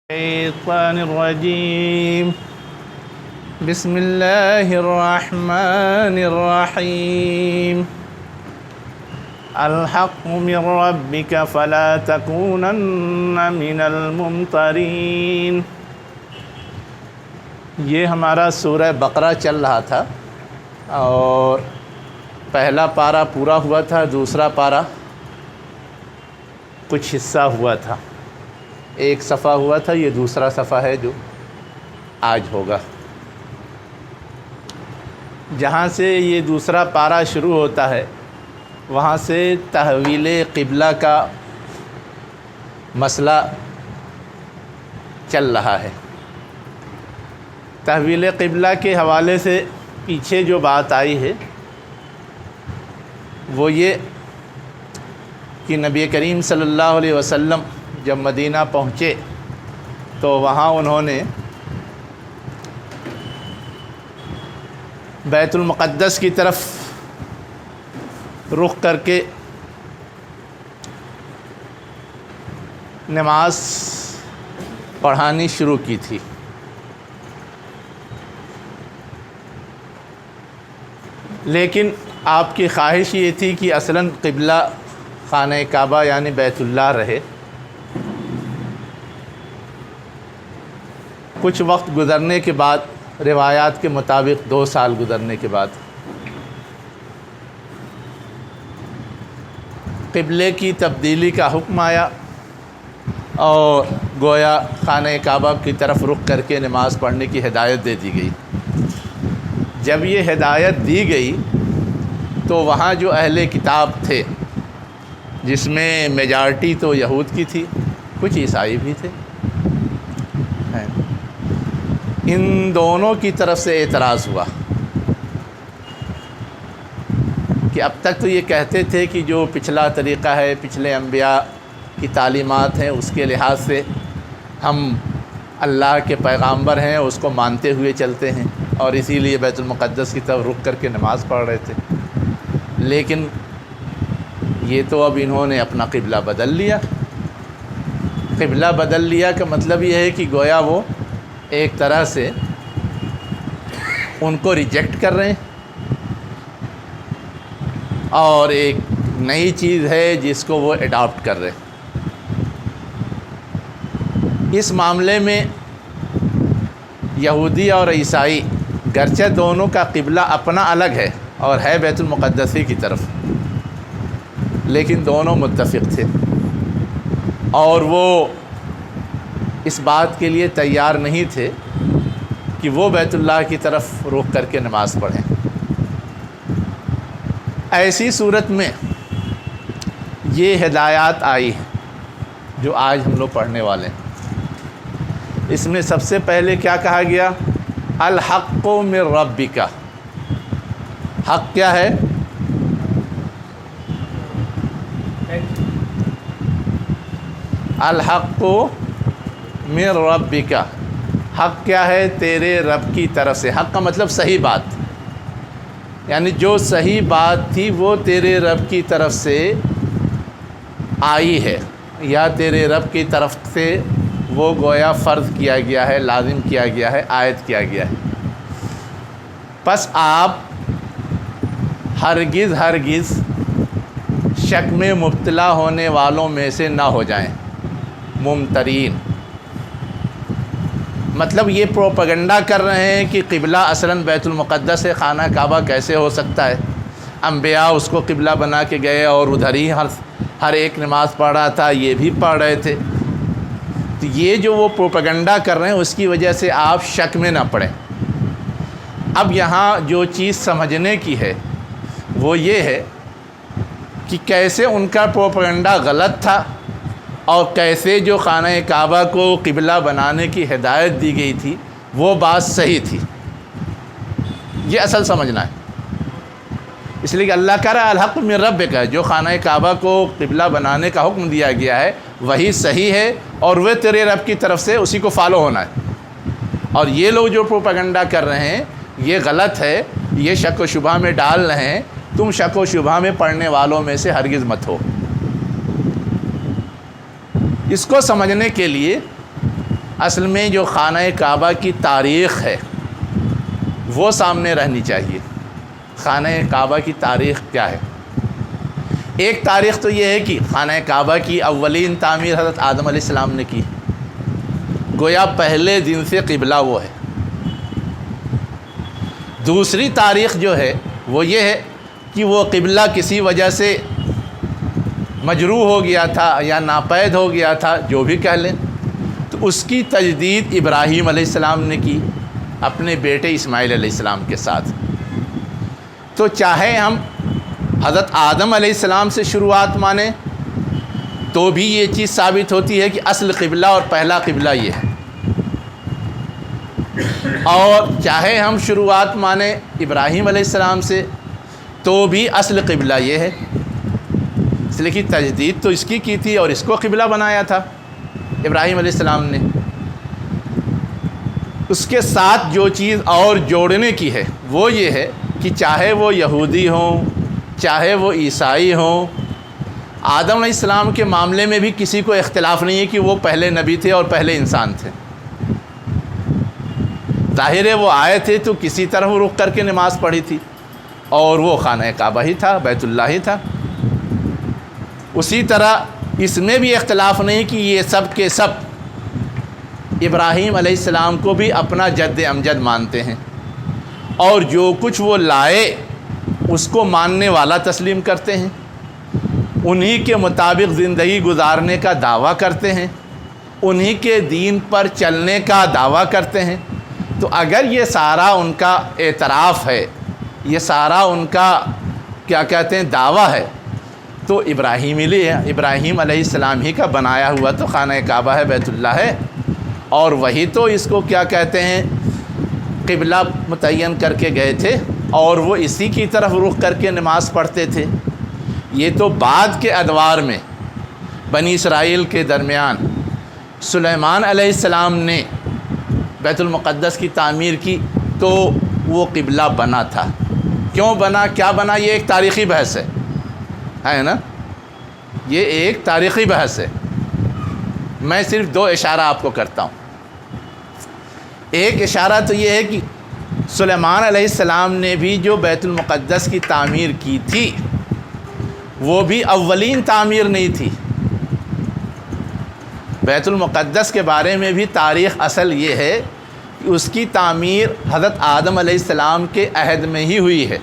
الشيطان الرجيم بسم الله الرحمن الرحيم الحق من ربك فلا تكونن من الممترين۔ یہ ہمارا سورہ بقرہ چل رہا تھا اور پہلا پارہ پورا ہوا تھا، دوسرا پارہ کچھ حصہ ہوا تھا، ایک صفحہ ہوا تھا، یہ دوسرا صفحہ ہے جو آج ہوگا۔ جہاں سے یہ دوسرا پارہ شروع ہوتا ہے وہاں سے تحویل قبلہ کا مسئلہ چل رہا ہے۔ تحویل قبلہ کے حوالے سے پیچھے جو بات آئی ہے وہ یہ کہ نبی کریم صلی اللہ علیہ وسلم جب مدینہ پہنچے تو وہاں انہوں نے بیت المقدس کی طرف رخ کر کے نماز پڑھانی شروع کی تھی۔ لیکن آپ کی خواہش یہ تھی کہ اصلاً قبلہ خانہ کعبہ یعنی بیت اللہ رہے۔ کچھ وقت گزرنے کے بعد، روایات کے مطابق 2 سال گزرنے کے بعد، قبلے کی تبدیلی کا حکم آیا اور گویا خانہ کعبہ کی طرف رخ کر کے نماز پڑھنے کی ہدایت دے دی گئی۔ جب یہ ہدایت دی گئی تو وہاں جو اہل کتاب تھے، جس میں میجارٹی تو یہود کی تھی، کچھ عیسائی بھی تھے، ان دونوں کی طرف سے اعتراض ہوا کہ اب تک تو یہ کہتے تھے کہ جو پچھلا طریقہ ہے، پچھلے انبیاء کی تعلیمات ہیں، اس کے لحاظ سے ہم اللہ کے پیغامبر ہیں اس کو مانتے ہوئے چلتے ہیں اور اسی لیے بیت المقدس کی طرف رخ کر کے نماز پڑھ رہے تھے۔ لیکن یہ تو اب انہوں نے اپنا قبلہ بدل لیا۔ قبلہ بدل لیا کا مطلب یہ ہے کہ گویا وہ ایک طرح سے ان کو ریجیکٹ کر رہے ہیں اور ایک نئی چیز ہے جس کو وہ اڈاپٹ کر رہے ہیں۔ اس معاملے میں یہودی اور عیسائی گرچہ دونوں کا قبلہ اپنا الگ ہے اور ہے بیت المقدس کی طرف، لیکن دونوں متفق تھے اور وہ اس بات کے لیے تیار نہیں تھے کہ وہ بیت اللہ کی طرف رخ کر کے نماز پڑھیں۔ ایسی صورت میں یہ ہدایات آئی ہیں جو آج ہم لوگ پڑھنے والے ہیں۔ اس میں سب سے پہلے کیا کہا گیا؟ الحق من ربک۔ حق کیا ہے؟ الحق من ربک، حق کیا ہے؟ تیرے رب کی طرف سے۔ حق کا مطلب صحیح بات، یعنی جو صحیح بات تھی وہ تیرے رب کی طرف سے آئی ہے یا تیرے رب کی طرف سے وہ گویا فرض کیا گیا ہے، لازم کیا گیا ہے، عائد کیا گیا ہے۔ پس آپ ہرگز شک میں مبتلا ہونے والوں میں سے نہ ہو جائیں، ممترین۔ مطلب یہ پروپیگنڈا کر رہے ہیں کہ قبلہ اصلاً بیت المقدس ہے، خانہ کعبہ کیسے ہو سکتا ہے؟ انبیاء اس کو قبلہ بنا کے گئے اور ادھر ہی ہر ایک نماز پڑھ رہا تھا، یہ بھی پڑھ رہے تھے۔ تو یہ جو وہ پروپیگنڈا کر رہے ہیں اس کی وجہ سے آپ شک میں نہ پڑیں۔ اب یہاں جو چیز سمجھنے کی ہے وہ یہ ہے کہ کیسے ان کا پروپیگنڈا غلط تھا اور کیسے جو خانہ کعبہ کو قبلہ بنانے کی ہدایت دی گئی تھی وہ بات صحیح تھی۔ یہ اصل سمجھنا ہے۔ اس لیے کہ اللہ کہہ رہا ہے الحق من ربک، جو خانہ کعبہ کو قبلہ بنانے کا حکم دیا گیا ہے وہی صحیح ہے اور وہ تیرے رب کی طرف سے اسی کو فالو ہونا ہے۔ اور یہ لوگ جو پروپیگنڈا کر رہے ہیں یہ غلط ہے، یہ شک و شبہ میں ڈال رہے ہیں۔ تم شک و شبہ میں پڑھنے والوں میں سے ہرگز مت ہو۔ اس کو سمجھنے کے لیے اصل میں جو خانہ کعبہ کی تاریخ ہے وہ سامنے رہنی چاہیے۔ خانہ کعبہ کی تاریخ کیا ہے؟ ایک تاریخ تو یہ ہے کہ خانہ کعبہ کی اولین تعمیر حضرت آدم علیہ السلام نے کی، گویا پہلے دن سے قبلہ وہ ہے۔ دوسری تاریخ جو ہے وہ یہ ہے کہ وہ قبلہ کسی وجہ سے مجروح ہو گیا تھا یا ناپید ہو گیا تھا، جو بھی کہہ لیں، تو اس کی تجدید ابراہیم علیہ السلام نے کی اپنے بیٹے اسماعیل علیہ السلام کے ساتھ۔ تو چاہے ہم حضرت آدم علیہ السلام سے شروعات مانیں تو بھی یہ چیز ثابت ہوتی ہے کہ اصل قبلہ اور پہلا قبلہ یہ ہے، اور چاہے ہم شروعات مانیں ابراہیم علیہ السلام سے تو بھی اصل قبلہ یہ ہے، اس لیے کہ تجدید تو اس کی تھی اور اس کو قبلہ بنایا تھا ابراہیم علیہ السلام نے۔ اس کے ساتھ جو چیز اور جوڑنے کی ہے وہ یہ ہے کہ چاہے وہ یہودی ہوں چاہے وہ عیسائی ہوں، آدم علیہ السلام کے معاملے میں بھی کسی کو اختلاف نہیں ہے کہ وہ پہلے نبی تھے اور پہلے انسان تھے۔ ظاہر ہے وہ آئے تھے تو کسی طرح رخ کر کے نماز پڑھی تھی، اور وہ خانہ کعبہ ہی تھا، بیت اللہ ہی تھا۔ اسی طرح اس میں بھی اختلاف نہیں کہ یہ سب کے سب ابراہیم علیہ السلام کو بھی اپنا جد امجد مانتے ہیں، اور جو کچھ وہ لائے اس کو ماننے والا تسلیم کرتے ہیں، انہی کے مطابق زندگی گزارنے کا دعویٰ کرتے ہیں، انہی کے دین پر چلنے کا دعویٰ کرتے ہیں۔ تو اگر یہ سارا ان کا اعتراف ہے، یہ سارا ان کا کیا کہتے ہیں دعویٰ ہے، تو ابراہیم علیہ السلام ہی کا بنایا ہوا تو خانہ کعبہ ہے، بیت اللہ ہے، اور وہی تو اس کو کیا کہتے ہیں قبلہ متعین کر کے گئے تھے، اور وہ اسی کی طرف رخ کر کے نماز پڑھتے تھے۔ یہ تو بعد کے ادوار میں بنی اسرائیل کے درمیان سلیمان علیہ السلام نے بیت المقدس کی تعمیر کی تو وہ قبلہ بنا تھا۔ کیوں بنا، کیا بنا، یہ ایک تاریخی بحث ہے نا، یہ ایک تاریخی بحث ہے۔ میں صرف دو اشارہ آپ کو کرتا ہوں۔ ایک اشارہ تو یہ ہے کہ سلیمان علیہ السلام نے بھی جو بیت المقدس کی تعمیر کی تھی وہ بھی اولین تعمیر نہیں تھی۔ بیت المقدس کے بارے میں بھی تاریخ اصل یہ ہے کہ اس کی تعمیر حضرت آدم علیہ السلام کے عہد میں ہی ہوئی ہے،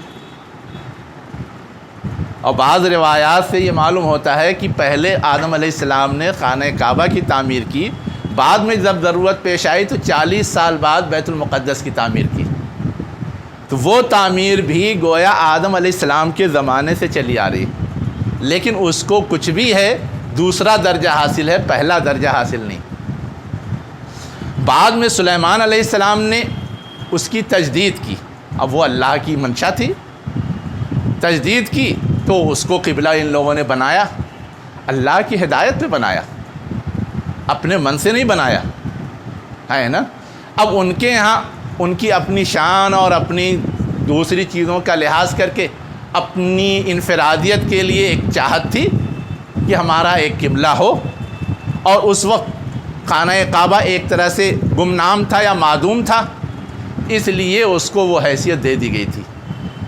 اور بعض روایات سے یہ معلوم ہوتا ہے کہ پہلے آدم علیہ السلام نے خانہ کعبہ کی تعمیر کی، بعد میں جب ضرورت پیش آئی تو 40 سال بعد بیت المقدس کی تعمیر کی۔ تو وہ تعمیر بھی گویا آدم علیہ السلام کے زمانے سے چلی آ رہی، لیکن اس کو کچھ بھی ہے دوسرا درجہ حاصل ہے، پہلا درجہ حاصل نہیں۔ بعد میں سلیمان علیہ السلام نے اس کی تجدید کی، اب وہ اللہ کی منشا تھی، تجدید کی تو اس کو قبلہ ان لوگوں نے بنایا، اللہ کی ہدایت پہ بنایا، اپنے من سے نہیں بنایا ہے نا۔ اب ان کے ہاں ان کی اپنی شان اور اپنی دوسری چیزوں کا لحاظ کر کے اپنی انفرادیت کے لیے ایک چاہت تھی کہ ہمارا ایک قبلہ ہو، اور اس وقت خانہ کعبہ ایک طرح سے گمنام تھا یا معدوم تھا، اس لیے اس کو وہ حیثیت دے دی گئی تھی،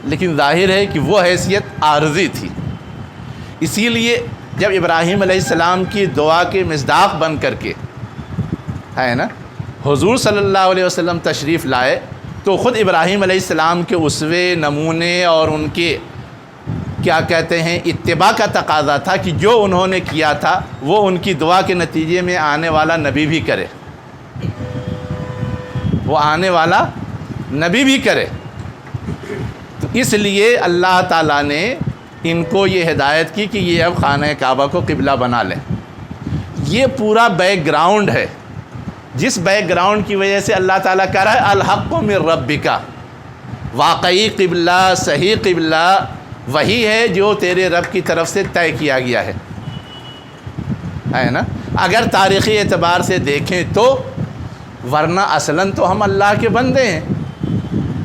لیکن ظاہر ہے کہ وہ حیثیت عارضی تھی۔ اسی لیے جب ابراہیم علیہ السلام کی دعا کے مصداق بن کر کے ہے نا حضور صلی اللہ علیہ وسلم تشریف لائے، تو خود ابراہیم علیہ السلام کے اسوے، نمونے اور ان کے کیا کہتے ہیں اتباع کا تقاضا تھا کہ جو انہوں نے کیا تھا وہ ان کی دعا کے نتیجے میں آنے والا نبی بھی کرے، وہ آنے والا نبی بھی کرے۔ تو اس لیے اللہ تعالیٰ نے ان کو یہ ہدایت کی کہ یہ اب خانہ کعبہ کو قبلہ بنا لیں۔ یہ پورا بیک گراؤنڈ ہے، جس بیک گراؤنڈ کی وجہ سے اللہ تعالیٰ کہہ رہا ہے الحق من ربک، واقعی قبلہ، صحیح قبلہ وہی ہے جو تیرے رب کی طرف سے طے کیا گیا ہے نا۔ اگر تاریخی اعتبار سے دیکھیں تو ورنہ اصلاً تو ہم اللہ کے بندے ہیں،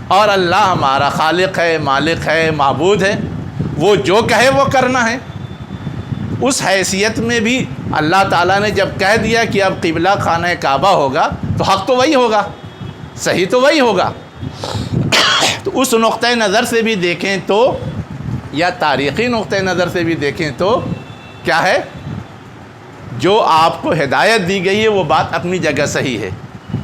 اور اللہ ہمارا خالق ہے، مالک ہے، معبود ہے، وہ جو کہے وہ کرنا ہے۔ اس حیثیت میں بھی اللہ تعالیٰ نے جب کہہ دیا کہ اب قبلہ خانہ کعبہ ہوگا تو حق تو وہی ہوگا، صحیح تو وہی ہوگا۔ تو اس نقطۂ نظر سے بھی دیکھیں تو، یا تاریخی نقطۂ نظر سے بھی دیکھیں تو کیا ہے، جو آپ کو ہدایت دی گئی ہے وہ بات اپنی جگہ صحیح ہے۔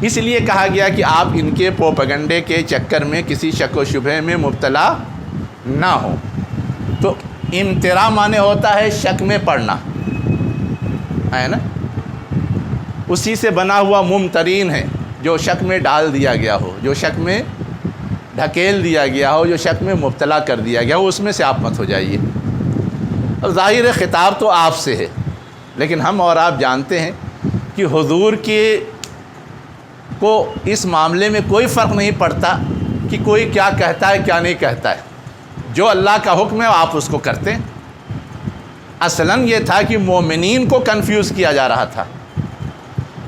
اس لیے کہا گیا کہ آپ ان کے پروپیگنڈے کے چکر میں کسی شک و شبہ میں مبتلا نہ ہو۔ تو امتراء معنی ہوتا ہے شک میں پڑنا، ہے نا، اسی سے بنا ہوا ممترین ہے، جو شک میں ڈال دیا گیا ہو، جو شک میں ڈھکیل دیا گیا ہو، جو شک میں مبتلا کر دیا گیا ہو، اس میں سے آپ مت ہو جائیے۔ اور ظاہر خطاب تو آپ سے ہے، لیکن ہم اور آپ جانتے ہیں کہ حضور کو اس معاملے میں کوئی فرق نہیں پڑتا کہ کوئی کیا کہتا ہے کیا نہیں کہتا ہے، جو اللہ کا حکم ہے آپ اس کو کرتے ہیں۔ اصلاً یہ تھا کہ مومنین کو کنفیوز کیا جا رہا تھا،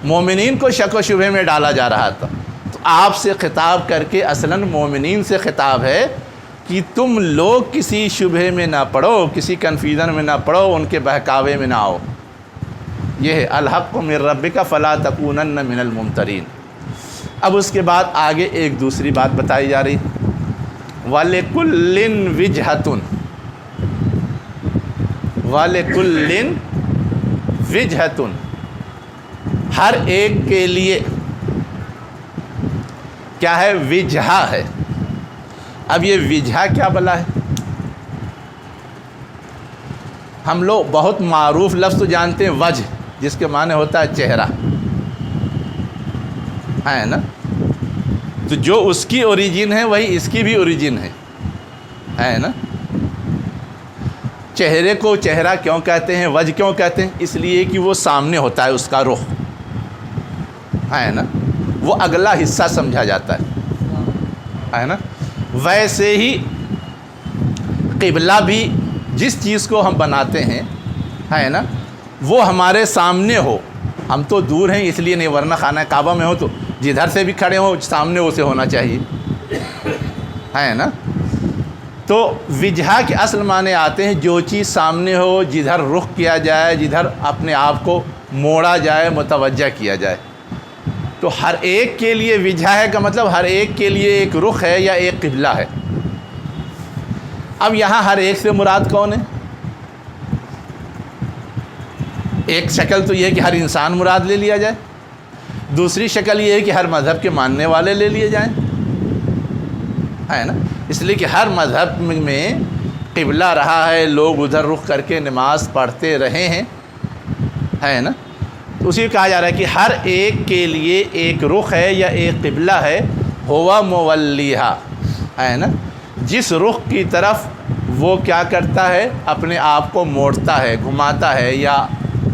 مومنین کو شک و شبہ میں ڈالا جا رہا تھا، تو آپ سے خطاب کر کے اصلاً مومنین سے خطاب ہے کہ تم لوگ کسی شبہ میں نہ پڑو، کسی کنفیوژن میں نہ پڑو، ان کے بہکاوے میں نہ آؤ۔ یہ ہے الحق من ربک فلا تکونن من الممترین۔ اب اس کے بعد آگے ایک دوسری بات بتائی جا رہی، وَلِكُلٍّ وِجْهَةٌ، وَلِكُلٍّ وِجْهَةٌ، ہر ایک کے لیے کیا ہے، وجہہ ہے۔ اب یہ وجہہ کیا بلا ہے؟ ہم لوگ بہت معروف لفظ تو جانتے ہیں وجہ، جس کے معنی ہوتا ہے چہرہ، ہے نا، تو جو اس کی اوریجن ہے وہی اس کی بھی اوریجن ہے نا۔ چہرے کو چہرہ کیوں کہتے ہیں، وجہ کیوں کہتے ہیں؟ اس لیے کہ وہ سامنے ہوتا ہے، اس کا رخ ہے نا، وہ اگلا حصہ سمجھا جاتا ہے نا۔ ویسے ہی قبلہ بھی جس چیز کو ہم بناتے ہیں، ہے نا، وہ ہمارے سامنے ہو، ہم تو دور ہیں اس لیے نہیں، ورنہ خانہ کعبہ میں ہو تو جدھر سے بھی کھڑے ہو سامنے اسے ہونا چاہیے، ہے نا۔ تو وجہہ کے اصل معنی آتے ہیں جو چیز سامنے ہو، جدھر رخ کیا جائے، جدھر اپنے آپ کو موڑا جائے، متوجہ کیا جائے۔ تو ہر ایک کے لیے وجہہ ہے کا مطلب ہر ایک کے لیے ایک رخ ہے یا ایک قبلہ ہے۔ اب یہاں ہر ایک سے مراد کون ہے؟ ایک شکل تو یہ ہے کہ ہر انسان مراد لے لیا جائے، دوسری شکل یہ ہے کہ ہر مذہب کے ماننے والے لے لیے جائیں، ہے نا، اس لیے کہ ہر مذہب میں قبلہ رہا ہے، لوگ ادھر رخ کر کے نماز پڑھتے رہے ہیں، ہے نا۔ تو اسی کہا جا رہا ہے کہ ہر ایک کے لیے ایک رخ ہے یا ایک قبلہ ہے، ہوا مولیہا، ہے نا، جس رخ کی طرف وہ کیا کرتا ہے، اپنے آپ کو موڑتا ہے، گھماتا ہے یا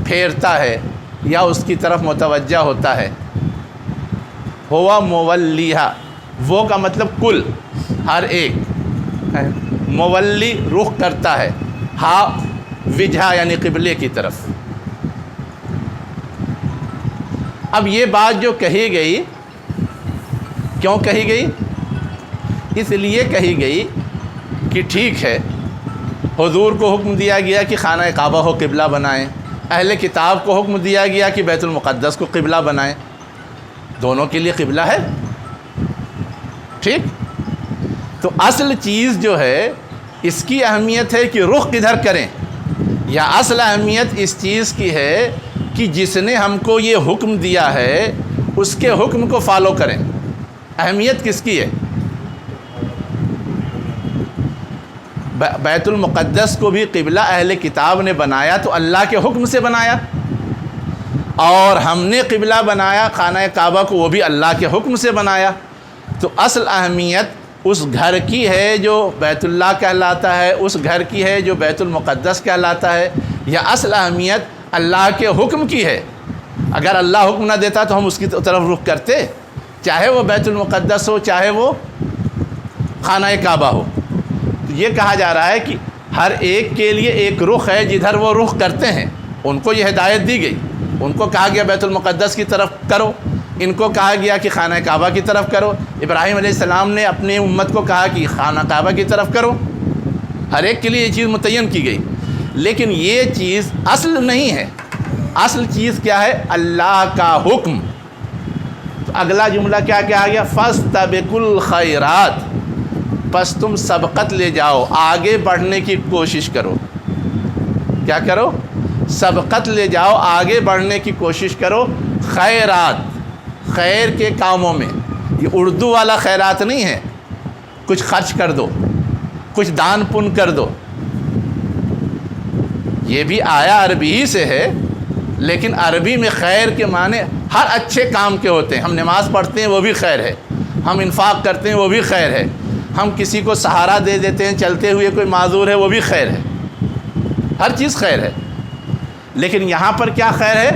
پھیرتا ہے یا اس کی طرف متوجہ ہوتا ہے۔ ہوا مولیہا، وہ کا مطلب کل، ہر ایک، مولی رخ کرتا ہے، ہا وجہہ یعنی قبلے کی طرف۔ اب یہ بات جو کہی گئی، کیوں کہی گئی؟ اس لیے کہی گئی کہ ٹھیک ہے، حضور کو حکم دیا گیا کہ خانہ کعبہ کو قبلہ بنائیں، اہل کتاب کو حکم دیا گیا کہ بیت المقدس کو قبلہ بنائیں، دونوں کے لیے قبلہ ہے، ٹھیک۔ تو اصل چیز جو ہے اس کی اہمیت ہے کہ رخ کدھر کریں، یا اصل اہمیت اس چیز کی ہے کہ جس نے ہم کو یہ حکم دیا ہے اس کے حکم کو فالو کریں۔ اہمیت کس کی ہے؟ بیت المقدس کو بھی قبلہ اہل کتاب نے بنایا تو اللہ کے حکم سے بنایا، اور ہم نے قبلہ بنایا خانہ کعبہ کو، وہ بھی اللہ کے حکم سے بنایا۔ تو اصل اہمیت اس گھر کی ہے جو بیت اللہ کہلاتا ہے، اس گھر کی ہے جو بیت المقدس کہلاتا ہے، یا اصل اہمیت اللہ کے حکم کی ہے؟ اگر اللہ حکم نہ دیتا تو ہم اس کی طرف رخ کرتے، چاہے وہ بیت المقدس ہو چاہے وہ خانہ کعبہ ہو۔ تو یہ کہا جا رہا ہے کہ ہر ایک کے لیے ایک رخ ہے جدھر وہ رخ کرتے ہیں، ان کو یہ ہدایت دی گئی، ان کو کہا گیا بیت المقدس کی طرف کرو، ان کو کہا گیا کہ خانہ کعبہ کی طرف کرو۔ ابراہیم علیہ السلام نے اپنی امت کو کہا کہ خانہ کعبہ کی طرف کرو، ہر ایک کے لیے یہ چیز متعین کی گئی، لیکن یہ چیز اصل نہیں ہے، اصل چیز کیا ہے؟ اللہ کا حکم. تو اگلا جملہ کیا کہا گیا؟ فاستبقوا الخیرات، پس تم سبقت لے جاؤ، آگے بڑھنے کی کوشش کرو. کیا کرو؟ سبقت لے جاؤ، آگے بڑھنے کی کوشش کرو. خیرات، خیر کے کاموں میں. یہ اردو والا خیرات نہیں ہے کچھ خرچ کر دو، کچھ دان پن کر دو. یہ بھی آیا عربی ہی سے ہے، لیکن عربی میں خیر کے معنی ہر اچھے کام کے ہوتے ہیں. ہم نماز پڑھتے ہیں وہ بھی خیر ہے، ہم انفاق کرتے ہیں وہ بھی خیر ہے، ہم کسی کو سہارا دے دیتے ہیں، چلتے ہوئے کوئی معذور ہے وہ بھی خیر ہے. ہر چیز خیر ہے. لیکن یہاں پر کیا خیر ہے؟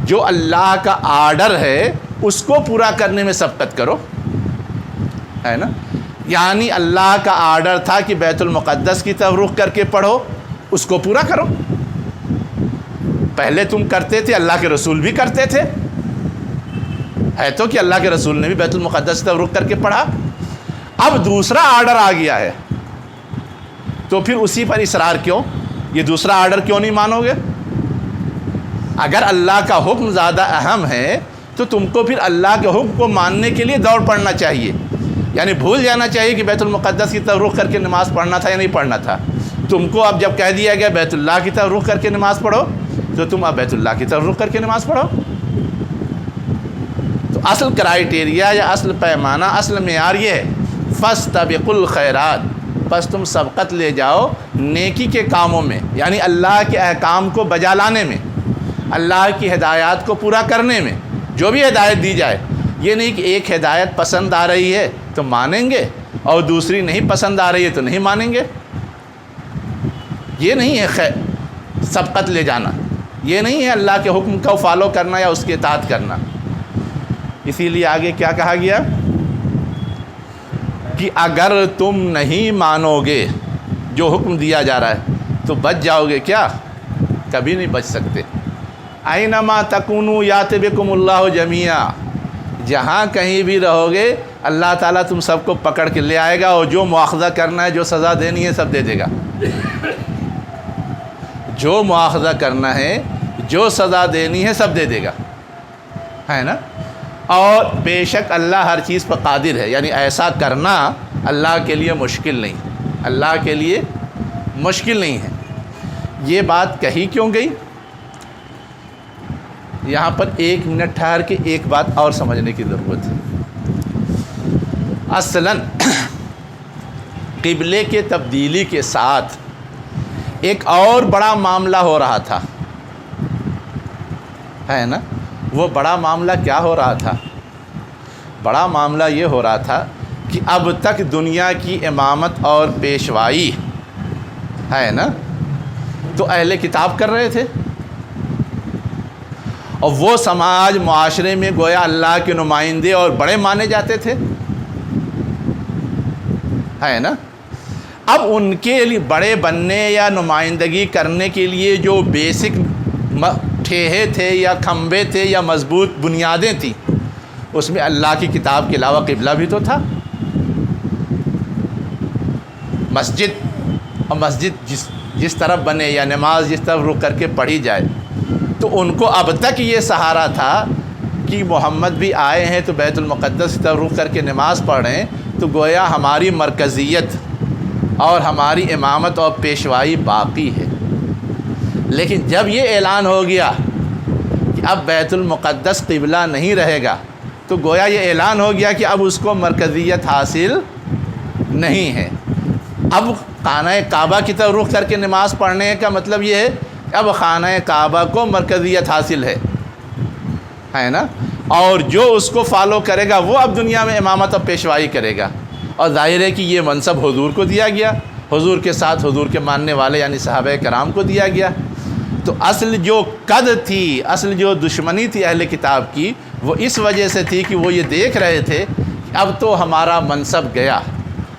جو اللہ کا آرڈر ہے اس کو پورا کرنے میں سبقت کرو، ہے نا. یعنی اللہ کا آرڈر تھا کہ بیت المقدس کی طرف رخ کر کے پڑھو، اس کو پورا کرو. پہلے تم کرتے تھے، اللہ کے رسول بھی کرتے تھے، ہے تو کہ اللہ کے رسول نے بھی بیت المقدس کی طرف رخ کر کے پڑھا. اب دوسرا آرڈر آ گیا ہے تو پھر اسی پر اصرار کیوں؟ یہ دوسرا آرڈر کیوں نہیں مانو گے؟ اگر اللہ کا حکم زیادہ اہم ہے تو تم کو پھر اللہ کے حکم کو ماننے کے لیے دوڑ پڑنا چاہیے. یعنی بھول جانا چاہیے کہ بیت المقدس کی طرف رخ کر کے نماز پڑھنا تھا یا نہیں پڑھنا تھا. تم کو اب جب کہہ دیا گیا بیت اللہ کی طرف رخ کر کے نماز پڑھو تو تم اب بیت اللہ کی طرف رخ کر کے نماز پڑھو. تو اصل کرائیٹیریا یا اصل پیمانہ، اصل معیار یہ ہے فاستبقوا الخیرات، پس تم سبقت لے جاؤ نیکی کے کاموں میں، یعنی اللہ کے احکام کو بجا لانے میں، اللہ کی ہدایات کو پورا کرنے میں. جو بھی ہدایت دی جائے، یہ نہیں کہ ایک ہدایت پسند آ رہی ہے تو مانیں گے اور دوسری نہیں پسند آ رہی ہے تو نہیں مانیں گے. یہ نہیں ہے سبقت لے جانا، یہ نہیں ہے اللہ کے حکم کو فالو کرنا یا اس کی اطاعت کرنا. اسی لیے آگے کیا کہا گیا کہ اگر تم نہیں مانو گے جو حکم دیا جا رہا ہے تو بچ جاؤ گے کیا؟ کبھی نہیں بچ سکتے. اینما تکونوا یات بکم اللہ جمیعا، جہاں کہیں بھی رہو گے اللہ تعالیٰ تم سب کو پکڑ کے لے آئے گا اور جو مواخذہ کرنا ہے، جو سزا دینی ہے سب دے دے گا. جو مواخذہ کرنا ہے، جو سزا دینی ہے سب دے دے گا، ہے نا. اور بے شک اللہ ہر چیز پر قادر ہے. یعنی ایسا کرنا اللہ کے لیے مشکل نہیں، اللہ کے لیے مشکل نہیں ہے. یہ بات کہی کیوں گئی؟ یہاں پر ایک منٹ ٹھہر کے ایک بات اور سمجھنے کی ضرورت ہے. اصلاً قبلے کے تبدیلی کے ساتھ ایک اور بڑا معاملہ ہو رہا تھا، ہے نا. وہ بڑا معاملہ کیا ہو رہا تھا؟ بڑا معاملہ یہ ہو رہا تھا کہ اب تک دنیا کی امامت اور پیشوائی، ہے نا، تو اہل کتاب کر رہے تھے، اور وہ سماج معاشرے میں گویا اللہ کے نمائندے اور بڑے مانے جاتے تھے، ہے نا. اب ان کے لیے بڑے بننے یا نمائندگی کرنے کے لیے جو بیسک ٹھیہے تھے یا کھمبے تھے یا مضبوط بنیادیں تھیں، اس میں اللہ کی کتاب کے علاوہ قبلہ بھی تو تھا. مسجد، اور مسجد جس طرف بنے یا نماز جس طرف رک کر کے پڑھی جائے، تو ان کو اب تک یہ سہارا تھا کہ محمد بھی آئے ہیں تو بیت المقدس کی طرف رک کر کے نماز پڑھیں، تو گویا ہماری مرکزیت اور ہماری امامت اور پیشوائی باقی ہے. لیکن جب یہ اعلان ہو گیا کہ اب بیت المقدس قبلہ نہیں رہے گا، تو گویا یہ اعلان ہو گیا کہ اب اس کو مرکزیت حاصل نہیں ہے. اب خانہ کعبہ کی طرف رخ کر کے نماز پڑھنے کا مطلب یہ ہے کہ اب خانہ کعبہ کو مرکزیت حاصل ہے نا. اور جو اس کو فالو کرے گا وہ اب دنیا میں امامت اور پیشوائی کرے گا. اور ظاہر ہے کہ یہ منصب حضور کو دیا گیا، حضور کے ساتھ حضور کے ماننے والے یعنی صحابہ کرام کو دیا گیا. تو اصل جو قد تھی، اصل جو دشمنی تھی اہل کتاب کی، وہ اس وجہ سے تھی کہ وہ یہ دیکھ رہے تھے کہ اب تو ہمارا منصب گیا،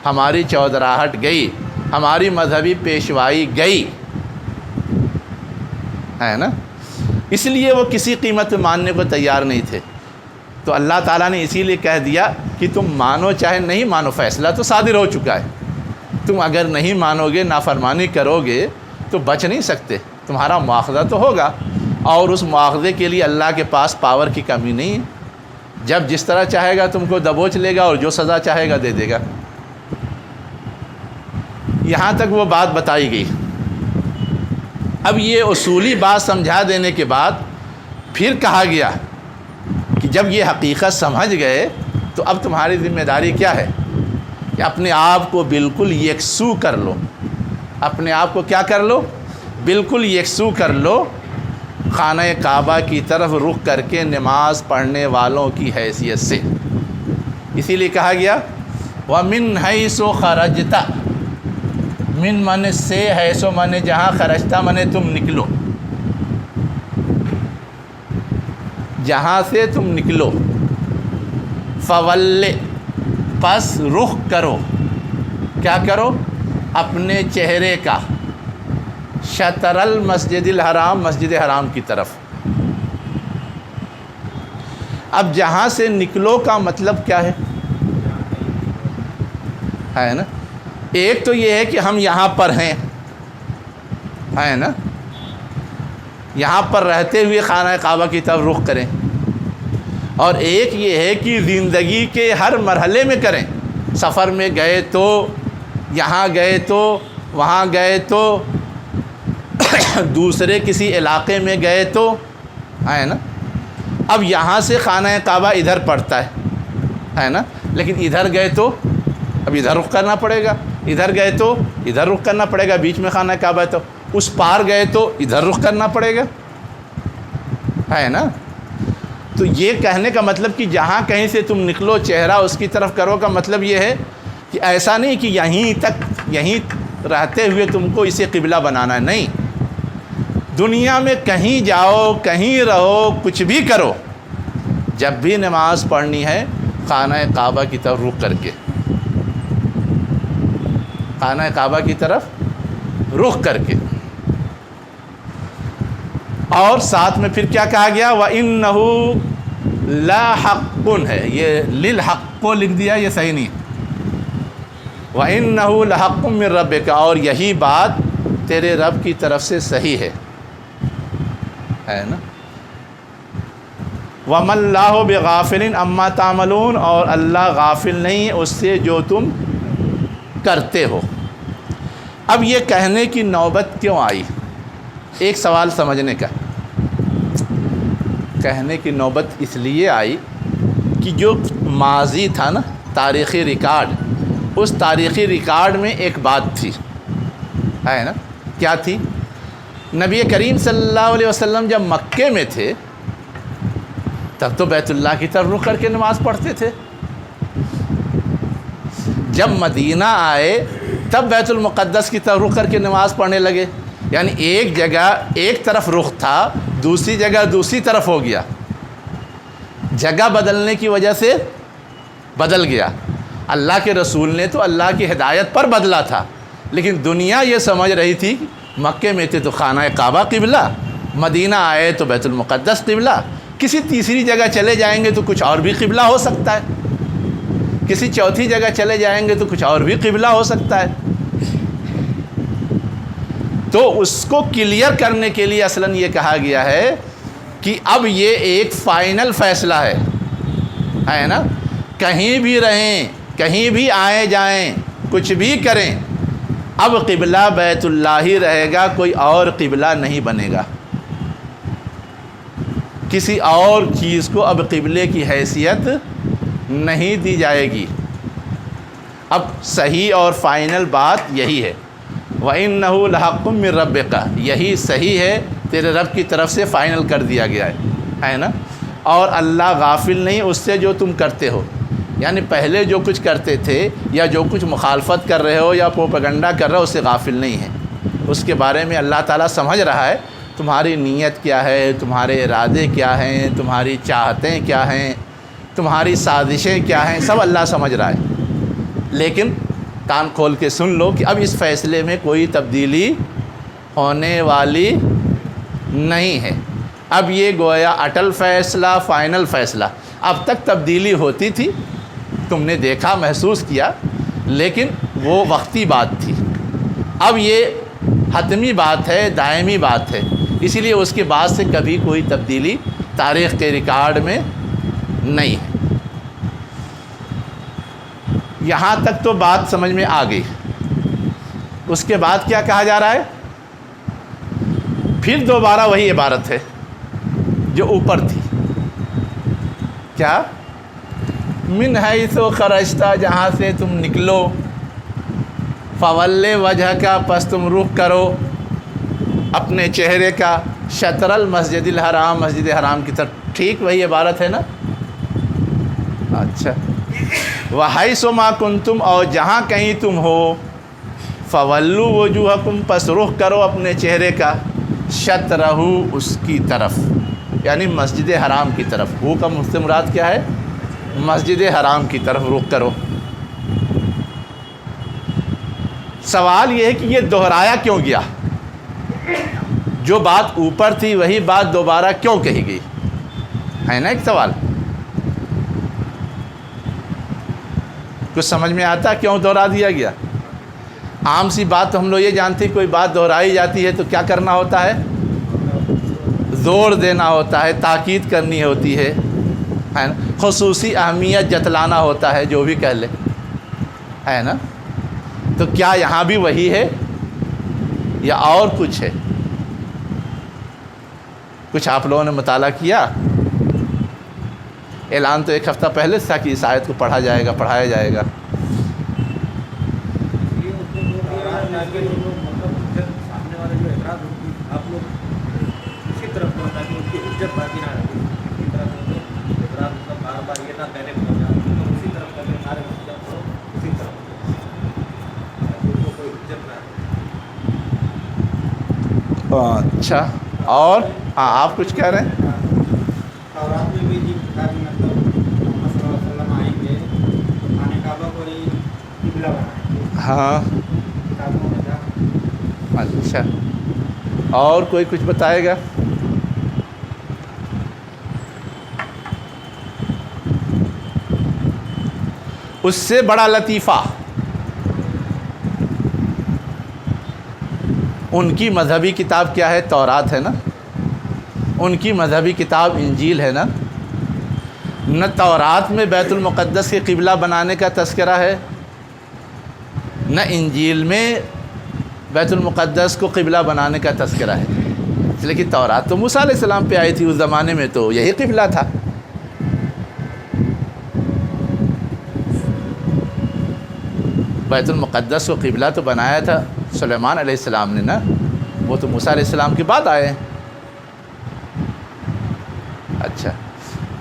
ہماری چودراہٹ گئی، ہماری مذہبی پیشوائی گئی، ہے نا. اس لیے وہ کسی قیمت ماننے کو تیار نہیں تھے. تو اللہ تعالیٰ نے اسی لیے کہہ دیا کہ تم مانو چاہے نہیں مانو، فیصلہ تو صادر ہو چکا ہے. تم اگر نہیں مانو گے، نافرمانی کرو گے تو بچ نہیں سکتے، تمہارا مواخذہ تو ہوگا. اور اس مواخذے کے لیے اللہ کے پاس پاور کی کمی نہیں ہے. جب جس طرح چاہے گا تم کو دبوچ لے گا اور جو سزا چاہے گا دے دے گا. یہاں تک وہ بات بتائی گئی. اب یہ اصولی بات سمجھا دینے کے بعد پھر کہا گیا کہ جب یہ حقیقت سمجھ گئے تو اب تمہاری ذمہ داری کیا ہے کہ اپنے آپ کو بالکل یکسو کر لو. اپنے آپ کو کیا کر لو؟ بالکل یکسو کر لو، خانہ کعبہ کی طرف رخ کر کے نماز پڑھنے والوں کی حیثیت سے. اسی لیے کہا گیا وَمِنْ حَيْثُ خَرَجْتَ، من من سے، حیثو من جہاں، خرجتا من تم نکلو، جہاں سے تم نکلو، فَوَلِّ پس رخ کرو، کیا کرو؟ اپنے چہرے کا، شطر المسجد الحرام، مسجد حرام کی طرف. اب جہاں سے نکلو کا مطلب کیا ہے نا؟ ایک تو یہ ہے کہ ہم یہاں پر ہیں، ہے نا، یہاں پر رہتے ہوئے خانہ کعبہ کی طرف رخ کریں. اور ایک یہ ہے کہ زندگی کے ہر مرحلے میں کریں. سفر میں گئے تو، یہاں گئے تو، وہاں گئے تو، دوسرے کسی علاقے میں گئے تو، ہے نا. اب یہاں سے خانہ کعبہ ادھر پڑتا ہے نا، لیکن ادھر گئے تو اب ادھر رخ کرنا پڑے گا، ادھر گئے تو ادھر رخ کرنا پڑے گا، بیچ میں خانہ کعبہ ہے تو اس پار گئے تو ادھر رخ کرنا پڑے گا، ہے نا. تو یہ کہنے کا مطلب کہ جہاں کہیں سے تم نکلو چہرہ اس کی طرف کرو کا مطلب یہ ہے کہ ایسا نہیں کہ یہیں تک، یہیں رہتے ہوئے تم کو اسے قبلہ بنانا ہے. نہیں، دنیا میں کہیں جاؤ، کہیں رہو، کچھ بھی کرو، جب بھی نماز پڑھنی ہے خانہ کعبہ کی طرف رخ کر کے، خانہ کعبہ کی طرف رخ کر کے. اور ساتھ میں پھر کیا کہا گیا؟ وَإِنَّهُ لَحَقٌ ہے، یہ لِلْحَقٌ کو لکھ دیا، یہ صحیح نہیں. وَإِنَّهُ لَحَقٌ مِّن رَبِّكَ، اور یہی بات تیرے رب کی طرف سے صحیح ہے نا. وَمَا اللَّهُ بِغَافِلٍ عَمَّا تَعْمَلُونَ، اور اللہ غافل نہیں ہے اس سے جو تم کرتے ہو. اب یہ کہنے کی نوبت کیوں آئی؟ ایک سوال سمجھنے کا. کہنے کی نوبت اس لیے آئی کہ جو ماضی تھا نا، تاریخی ریکارڈ، اس تاریخی ریکارڈ میں ایک بات تھی، ہے نا. کیا تھی؟ نبی کریم صلی اللہ علیہ وسلم جب مکے میں تھے تب تو بیت اللہ کی طرف رخ کر کے نماز پڑھتے تھے. جب مدینہ آئے تب بیت المقدس کی طرف رخ کر کے نماز پڑھنے لگے. یعنی ایک جگہ ایک طرف رخ تھا، دوسری جگہ دوسری طرف ہو گیا. جگہ بدلنے کی وجہ سے بدل گیا. اللہ کے رسول نے تو اللہ کی ہدایت پر بدلا تھا، لیکن دنیا یہ سمجھ رہی تھی مکے میں تھے تو خانہ کعبہ قبلہ، مدینہ آئے تو بیت المقدس قبلہ، کسی تیسری جگہ چلے جائیں گے تو کچھ اور بھی قبلہ ہو سکتا ہے، کسی چوتھی جگہ چلے جائیں گے تو کچھ اور بھی قبلہ ہو سکتا ہے. تو اس کو کلیئر کرنے کے لیے اصلاً یہ کہا گیا ہے کہ اب یہ ایک فائنل فیصلہ ہے نا. کہیں بھی رہیں، کہیں بھی آئے جائیں، کچھ بھی کریں، اب قبلہ بیت اللہ ہی رہے گا، کوئی اور قبلہ نہیں بنے گا. کسی اور چیز کو اب قبلے کی حیثیت نہیں دی جائے گی. اب صحیح اور فائنل بات یہی ہے. وَإِنَّهُ لَحَقٌّ مِّن رَبِّكَ، یہی صحیح ہے، تیرے رب کی طرف سے فائنل کر دیا گیا ہے نا. اور اللہ غافل نہیں اس سے جو تم کرتے ہو. یعنی پہلے جو کچھ کرتے تھے یا جو کچھ مخالفت کر رہے ہو یا پروپیگنڈا کر رہے ہو اس سے غافل نہیں ہے. اس کے بارے میں اللہ تعالیٰ سمجھ رہا ہے تمہاری نیت کیا ہے، تمہارے ارادے کیا ہیں، تمہاری چاہتیں کیا ہیں، تمہاری سازشیں کیا ہیں، سب اللہ سمجھ رہا ہے. لیکن کان کھول کے سن لو کہ اب اس فیصلے میں کوئی تبدیلی ہونے والی نہیں ہے. اب یہ گویا اٹل فیصلہ، فائنل فیصلہ. اب تک تبدیلی ہوتی تھی، تم نے دیکھا، محسوس کیا، لیکن وہ وقتی بات تھی. اب یہ حتمی بات ہے، دائمی بات ہے اسی لیے اس کے بعد سے کبھی کوئی تبدیلی تاریخ کے ریکارڈ میں نہیں ہے۔ یہاں تک تو بات سمجھ میں آ گئی۔ اس کے بعد کیا کہا جا رہا ہے؟ پھر دوبارہ وہی عبارت ہے جو اوپر تھی، کیا؟ من حیث خرجت، جہاں سے تم نکلو، فول وجہ کا، پس تم رخ کرو اپنے چہرے کا، شطر المسجد الحرام، مسجد حرام کی طرف۔ ٹھیک وہی عبارت ہے نا؟ اچھا، وحیث ما کنتم، اور جہاں کہیں تم ہو، فولوا وجوہکم، پس رخ کرو اپنے چہرے کا، شطرہ، اس کی طرف، یعنی مسجد حرام کی طرف۔ وہ کا مجھ سے مراد کیا ہے؟ مسجد حرام کی طرف رخ کرو۔ سوال یہ ہے کہ یہ دہرایا کیوں گیا؟ جو بات اوپر تھی وہی بات دوبارہ کیوں کہی گئی؟ ہے نا ایک سوال۔ کچھ سمجھ میں آتا کیوں دہرا دیا گیا؟ عام سی بات تو ہم لوگ یہ جانتے ہیں، کوئی بات دہرائی جاتی ہے تو کیا کرنا ہوتا ہے؟ زور دینا ہوتا ہے، تاکید کرنی ہوتی ہے نا، خصوصی اہمیت جتلانا ہوتا ہے، جو بھی کہہ لے، ہے نا؟ تو کیا یہاں بھی وہی ہے یا اور کچھ ہے؟ کچھ آپ لوگوں نے مطالعہ کیا؟ اعلان تو ایک ہفتہ پہلے سے تھا کہ اس آیت کو پڑھا جائے گا، پڑھایا جائے گا۔ اچھا، اور ہاں آپ کچھ کہہ رہے ہیں؟ تورات میں بھی مطلب محمد صلی اللہ علیہ وسلم آئیں گے، خانہ کعبہ کو ہی قبلہ بنائیں گے۔ ہاں، کتابوں میں تھا۔ اچھا، اور کوئی کچھ بتائے گا؟ اس سے بڑا لطیفہ ان کی مذہبی کتاب کیا ہے؟ تورات ہے نا؟ ان کی مذہبی کتاب انجیل ہے نا؟ نہ تورات میں بیت المقدس کے قبلہ بنانے کا تذکرہ ہے، نہ انجیل میں بیت المقدس کو قبلہ بنانے کا تذکرہ ہے۔ اس لیے کہ تورات تو موسیٰ علیہ السلام پہ آئی تھی، اس زمانے میں تو یہی قبلہ تھا۔ بیت المقدس کو قبلہ تو بنایا تھا سلیمان علیہ السلام نے نا، وہ تو موسیٰ علیہ السلام کے بعد آئے ہیں۔ اچھا،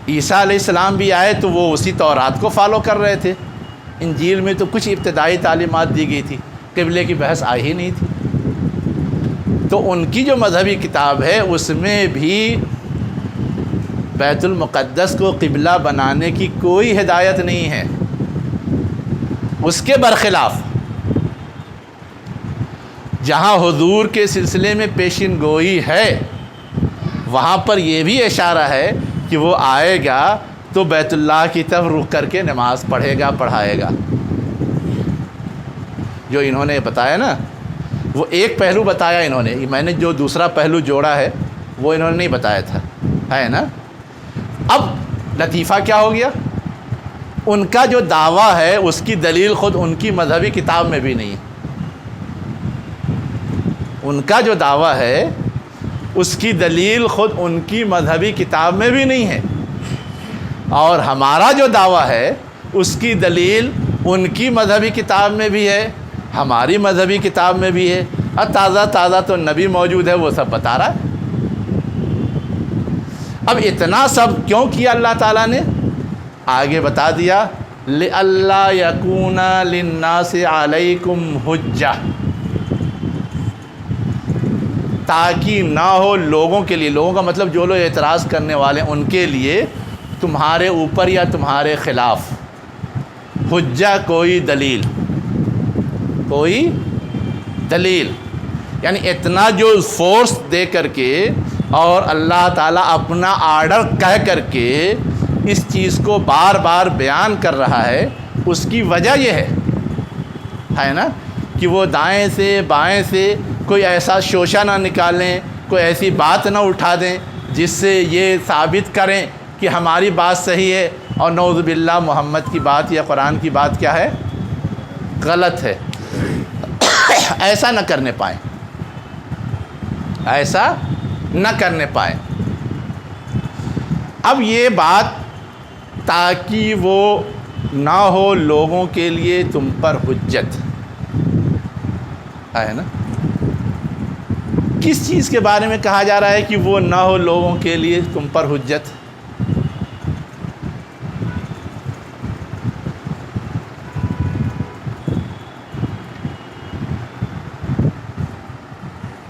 عیسیٰ علیہ السلام بھی آئے تو وہ اسی تورات کو فالو کر رہے تھے۔ انجیل میں تو کچھ ابتدائی تعلیمات دی گئی تھی، قبلے کی بحث آئی ہی نہیں تھی۔ تو ان کی جو مذہبی کتاب ہے اس میں بھی بیت المقدس کو قبلہ بنانے کی کوئی ہدایت نہیں ہے۔ اس کے برخلاف جہاں حضور کے سلسلے میں پیشین گوئی ہے وہاں پر یہ بھی اشارہ ہے کہ وہ آئے گا تو بیت اللہ کی طرف رخ کر کے نماز پڑھے گا، پڑھائے گا۔ جو انہوں نے بتایا نا، وہ ایک پہلو بتایا انہوں نے، میں نے جو دوسرا پہلو جوڑا ہے وہ انہوں نے نہیں بتایا تھا، ہے نا؟ اب لطیفہ کیا ہو گیا؟ ان کا جو دعویٰ ہے اس کی دلیل خود ان کی مذہبی کتاب میں بھی نہیں ہے۔ ان کا جو دعویٰ ہے اس کی دلیل خود ان کی مذہبی کتاب میں بھی نہیں ہے، اور ہمارا جو دعویٰ ہے اس کی دلیل ان کی مذہبی کتاب میں بھی ہے، ہماری مذہبی کتاب میں بھی ہے، اور تازہ تازہ تو نبی موجود ہے، وہ سب بتا رہا ہے۔ اب اتنا سب کیوں کیا اللہ تعالیٰ نے؟ آگے بتا دیا، لِأَلَّا يَكُونَ لِلنَّاسِ عَلَيْكُمْ حُجَّةٌ، تاکہ نہ ہو لوگوں کے لیے، لوگوں کا مطلب جو لوگ اعتراض کرنے والے ان کے لیے، تمہارے اوپر یا تمہارے خلاف حجہ، کوئی دلیل، کوئی دلیل، یعنی اتنا جو فورس دے کر کے اور اللہ تعالیٰ اپنا آرڈر کہہ کر کے اس چیز کو بار بار بیان کر رہا ہے، اس کی وجہ یہ ہے نا کہ وہ دائیں سے بائیں سے کوئی ایسا شوشہ نہ نکالیں، کوئی ایسی بات نہ اٹھا دیں جس سے یہ ثابت کریں کہ ہماری بات صحیح ہے اور نعوذ باللہ محمد کی بات یا قرآن کی بات کیا ہے، غلط ہے۔ ایسا نہ کرنے پائیں، ایسا نہ کرنے پائیں۔ اب یہ بات تاکہ وہ نہ ہو لوگوں کے لیے تم پر حجت ہے نا، کس چیز کے بارے میں کہا جا رہا ہے کہ وہ نہ ہو لوگوں کے لیے تم پر حجت؟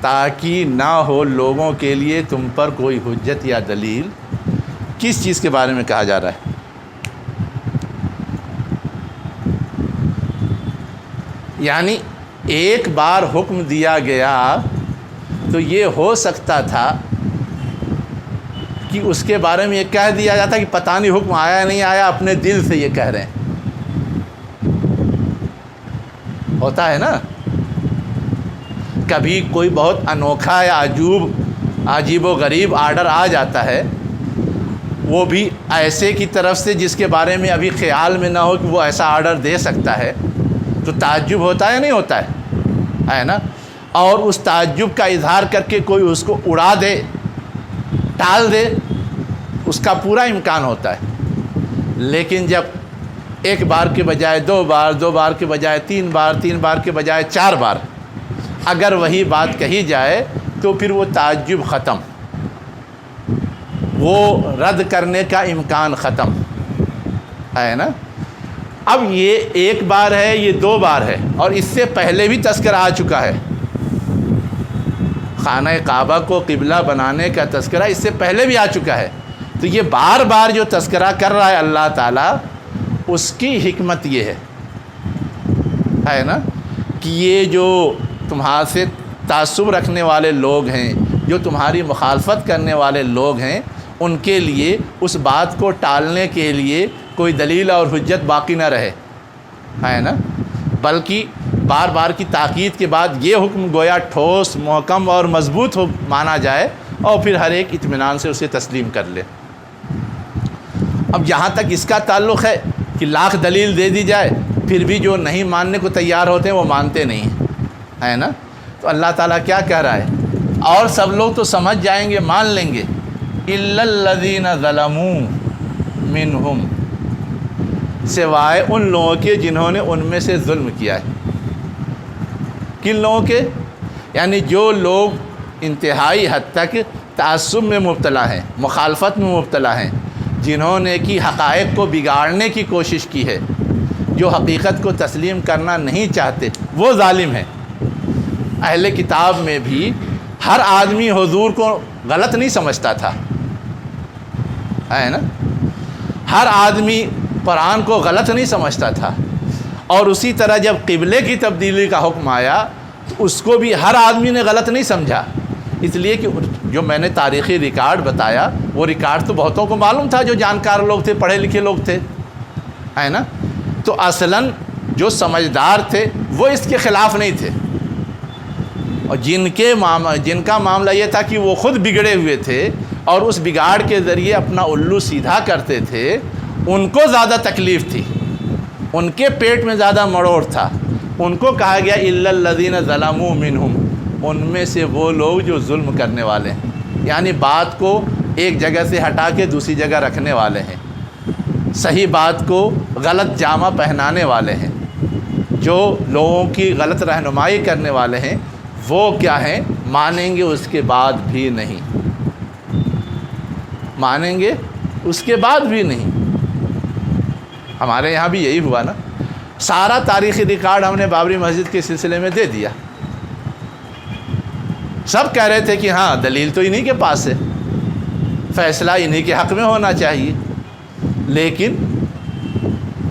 تاکہ نہ ہو لوگوں کے لیے تم پر کوئی حجت یا دلیل، کس چیز کے بارے میں کہا جا رہا ہے؟ یعنی ایک بار حکم دیا گیا تو یہ ہو سکتا تھا کہ اس کے بارے میں یہ کہہ دیا جاتا کہ پتہ نہیں حکم آیا نہیں آیا، اپنے دل سے یہ کہہ رہے ہیں۔ ہوتا ہے نا، کبھی کوئی بہت انوکھا یا عجیب و غریب آرڈر آ جاتا ہے، وہ بھی ایسے کی طرف سے جس کے بارے میں ابھی خیال میں نہ ہو کہ وہ ایسا آرڈر دے سکتا ہے، تو تعجب ہوتا ہے نہیں ہوتا ہے نا؟ اور اس تعجب کا اظہار کر کے کوئی اس کو اڑا دے، ٹال دے، اس کا پورا امکان ہوتا ہے۔ لیکن جب ایک بار کے بجائے دو بار کے بجائے تین بار کے بجائے 4 بار اگر وہی بات کہی جائے تو پھر وہ تعجب ختم، وہ رد کرنے کا امکان ختم ہے نا۔ اب یہ ایک بار ہے، یہ 2 بار ہے، اور اس سے پہلے بھی تذکرہ آ چکا ہے۔ خانہ کعبہ کو قبلہ بنانے کا تذکرہ اس سے پہلے بھی آ چکا ہے، تو یہ بار بار جو تذکرہ کر رہا ہے اللہ تعالیٰ، اس کی حکمت یہ ہے نا کہ یہ جو تمہارے سے تعصب رکھنے والے لوگ ہیں، جو تمہاری مخالفت کرنے والے لوگ ہیں، ان کے لیے اس بات کو ٹالنے کے لیے کوئی دلیل اور حجت باقی نہ رہے، ہے نا، بلکہ بار بار کی تاکید کے بعد یہ حکم گویا ٹھوس، محکم اور مضبوط ہو مانا جائے، اور پھر ہر ایک اطمینان سے اسے تسلیم کر لے۔ اب جہاں تک اس کا تعلق ہے کہ لاکھ دلیل دے دی جائے پھر بھی جو نہیں ماننے کو تیار ہوتے ہیں وہ مانتے نہیں ہیں، ہے نا، تو اللہ تعالیٰ کیا کہہ رہا ہے؟ اور سب لوگ تو سمجھ جائیں گے، مان لیں گے، اِلَّا الَّذِينَ ظَلَمُوا مِنْهُمْ، سوائے ان لوگوں کے جنہوں نے ان میں سے ظلم کیا ہے۔ کن لوگوں کے؟ یعنی جو لوگ انتہائی حد تک تعصب میں مبتلا ہیں، مخالفت میں مبتلا ہیں، جنہوں نے کہ حقائق کو بگاڑنے کی کوشش کی ہے، جو حقیقت کو تسلیم کرنا نہیں چاہتے، وہ ظالم ہیں۔ اہل کتاب میں بھی ہر آدمی حضور کو غلط نہیں سمجھتا تھا، ہے نا، ہر آدمی قرآن کو غلط نہیں سمجھتا تھا، اور اسی طرح جب قبلے کی تبدیلی کا حکم آیا تو اس کو بھی ہر آدمی نے غلط نہیں سمجھا، اس لیے کہ جو میں نے تاریخی ریکارڈ بتایا وہ ریکارڈ تو بہتوں کو معلوم تھا، جو جانکار لوگ تھے، پڑھے لکھے لوگ تھے، ہے نا، تو اصلاً جو سمجھدار تھے وہ اس کے خلاف نہیں تھے، اور جن کا معاملہ یہ تھا کہ وہ خود بگڑے ہوئے تھے اور اس بگاڑ کے ذریعے اپنا الو سیدھا کرتے تھے، ان کو زیادہ تکلیف تھی، ان کے پیٹ میں زیادہ مڑوڑ تھا۔ ان کو کہا گیا اِلَّا الَّذِينَ ظَلَمُوا مِنْهُمْ، ان میں سے وہ لوگ جو ظلم کرنے والے ہیں، یعنی بات کو ایک جگہ سے ہٹا کے دوسری جگہ رکھنے والے ہیں، صحیح بات کو غلط جامہ پہنانے والے ہیں، جو لوگوں کی غلط رہنمائی کرنے والے ہیں، وہ کیا ہیں؟ مانیں گے اس کے بعد بھی نہیں، مانیں گے اس کے بعد بھی نہیں۔ ہمارے یہاں بھی یہی ہوا نا، سارا تاریخی ریکارڈ ہم نے بابری مسجد کے سلسلے میں دے دیا، سب کہہ رہے تھے کہ ہاں دلیل تو انہی کے پاس ہے، فیصلہ انہی کے حق میں ہونا چاہیے، لیکن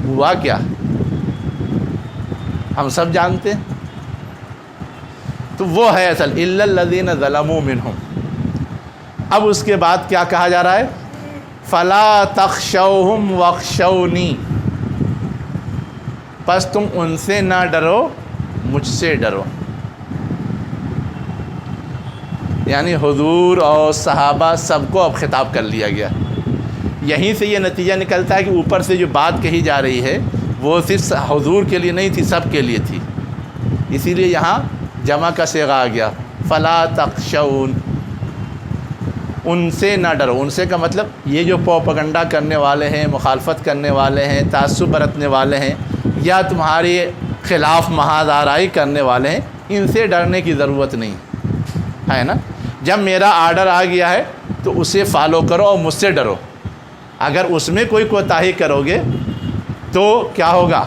ہوا کیا ہم سب جانتے ہیں۔ تو وہ ہے اصل اِلَّا الَّذِينَ ظَلَمُوا مِنْهُمْ۔ اب اس کے بعد کیا کہا جا رہا ہے؟ فَلَا تَخْشَوْهُمْ وَاخْشَوْنِي، پس تم ان سے نہ ڈرو، مجھ سے ڈرو۔ یعنی حضور اور صحابہ سب کو اب خطاب کر لیا گیا۔ یہیں سے یہ نتیجہ نکلتا ہے کہ اوپر سے جو بات کہی جا رہی ہے وہ صرف حضور کے لیے نہیں تھی، سب کے لیے تھی، اسی لیے یہاں جمع کا صیغہ آ گیا، فلا تخشون، ان سے نہ ڈرو۔ ان سے کا مطلب یہ جو پروپیگنڈا کرنے والے ہیں، مخالفت کرنے والے ہیں، تعصب برتنے والے ہیں، یا تمہارے خلاف محاذ آرائی کرنے والے ہیں، ان سے ڈرنے کی ضرورت نہیں ہے نا۔ جب میرا آرڈر آ گیا ہے تو اسے فالو کرو اور مجھ سے ڈرو۔ اگر اس میں کوئی کوتاہی کرو گے تو کیا ہوگا؟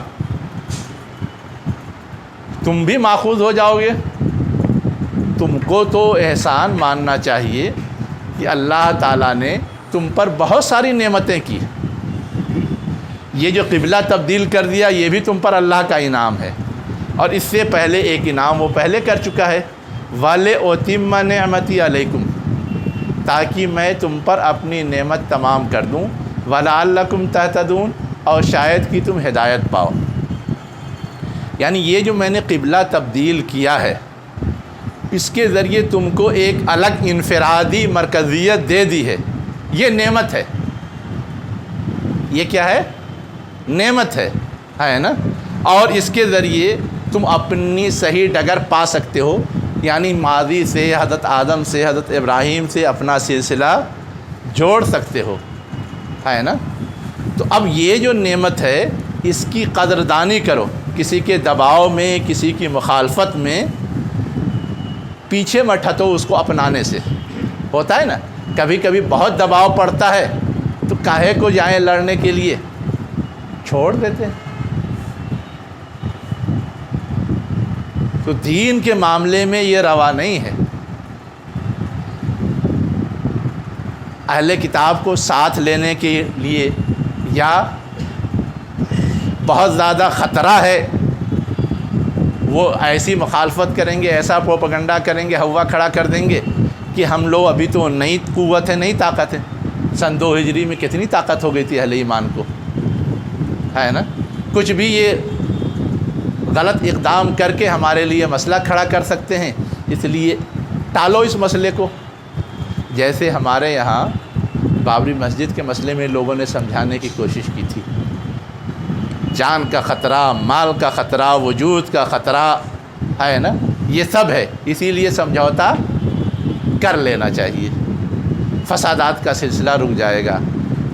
تم بھی ماخوذ ہو جاؤ گے۔ تم کو تو احسان ماننا چاہیے کہ اللہ تعالیٰ نے تم پر بہت ساری نعمتیں کی۔ یہ جو قبلہ تبدیل کر دیا یہ بھی تم پر اللہ کا انعام ہے، اور اس سے پہلے ایک انعام وہ پہلے کر چکا ہے، وَلِأُتِمَّ نِعْمَتِي عَلَيْكُمْ، تاکہ میں تم پر اپنی نعمت تمام کر دوں، وَلَعَلَّكُمْ تَهْتَدُونَ، اور شاید کہ تم ہدایت پاؤ۔ یعنی یہ جو میں نے قبلہ تبدیل کیا ہے اس کے ذریعے تم کو ایک الگ انفرادی مرکزیت دے دی ہے، یہ نعمت ہے۔ یہ کیا ہے؟ نعمت ہے نا۔ اور اس کے ذریعے تم اپنی صحیح ڈگر پا سکتے ہو، یعنی ماضی سے حضرت آدم سے حضرت ابراہیم سے اپنا سلسلہ جوڑ سکتے ہو، ہے نا۔ تو اب یہ جو نعمت ہے اس کی قدردانی کرو، کسی کے دباؤ میں، کسی کی مخالفت میں پیچھے مت ہٹو اس کو اپنانے سے۔ ہوتا ہے نا کبھی کبھی بہت دباؤ پڑتا ہے تو کاہے کو جائیں لڑنے کے لیے، چھوڑ دیتے ہیں۔ تو دین کے معاملے میں یہ روا نہیں ہے۔ اہل کتاب کو ساتھ لینے کے لیے یا بہت زیادہ خطرہ ہے، وہ ایسی مخالفت کریں گے، ایسا پروپیگنڈا کریں گے، ہوا کھڑا کر دیں گے کہ ہم لوگ ابھی تو نئی قوت ہے، نئی طاقت ہے۔ سن 2 ہجری میں کتنی طاقت ہو گئی تھی اہل ایمان کو، ہے نا۔ کچھ بھی یہ غلط اقدام کر کے ہمارے لیے مسئلہ کھڑا کر سکتے ہیں، اس لیے ٹالو اس مسئلے کو۔ جیسے ہمارے یہاں بابری مسجد کے مسئلے میں لوگوں نے سمجھانے کی کوشش کی تھی، جان کا خطرہ، مال کا خطرہ، وجود کا خطرہ ہے نا، یہ سب ہے، اسی لیے سمجھوتا کر لینا چاہیے۔ فسادات کا سلسلہ رک جائے گا،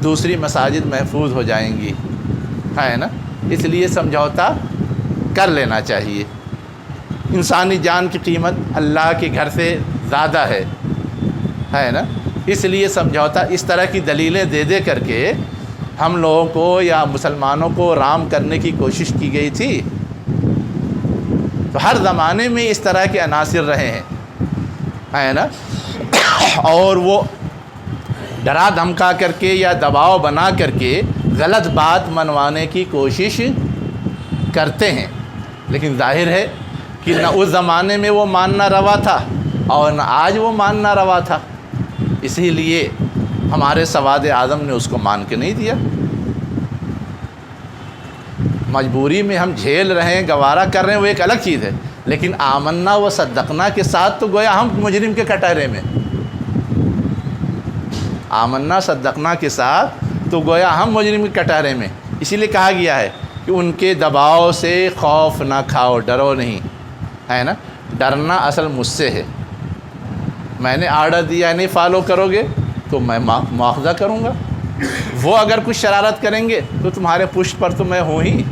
دوسری مساجد محفوظ ہو جائیں گی، ہے نا، اس لیے سمجھوتا کر لینا چاہیے۔ انسانی جان کی قیمت اللہ کے گھر سے زیادہ ہے نا، اس لیے سمجھوتا اس طرح کی دلیلیں دے دے کر کے ہم لوگوں کو یا مسلمانوں کو رام کرنے کی کوشش کی گئی تھی۔ تو ہر زمانے میں اس طرح کے عناصر رہے ہیں، ہے نا، اور وہ ڈرا دھمکا کر کے یا دباؤ بنا کر کے غلط بات منوانے کی کوشش کرتے ہیں۔ لیکن ظاہر ہے کہ نہ اس زمانے میں وہ ماننا روا تھا اور نہ آج وہ ماننا روا تھا، اسی لیے ہمارے سواد اعظم نے اس کو مان کے نہیں دیا۔ مجبوری میں ہم جھیل رہے ہیں، گوارا کر رہے ہیں، وہ ایک الگ چیز ہے، لیکن آمنا و صدقنا کے ساتھ تو گویا ہم مجرم کے کٹہرے میں، آمنا صدقنا کے ساتھ تو گویا ہم مجرم کے کٹہرے میں۔ اسی لیے کہا گیا ہے کہ ان کے دباؤ سے خوف نہ کھاؤ، ڈرو نہیں، ہے نا۔ ڈرنا اصل مجھ سے ہے، میں نے آرڈر دیا ہے، نہیں فالو کرو گے تو میں مواخذہ کروں گا۔ وہ اگر کچھ شرارت کریں گے تو تمہارے پشت پر تو میں ہوں ہی،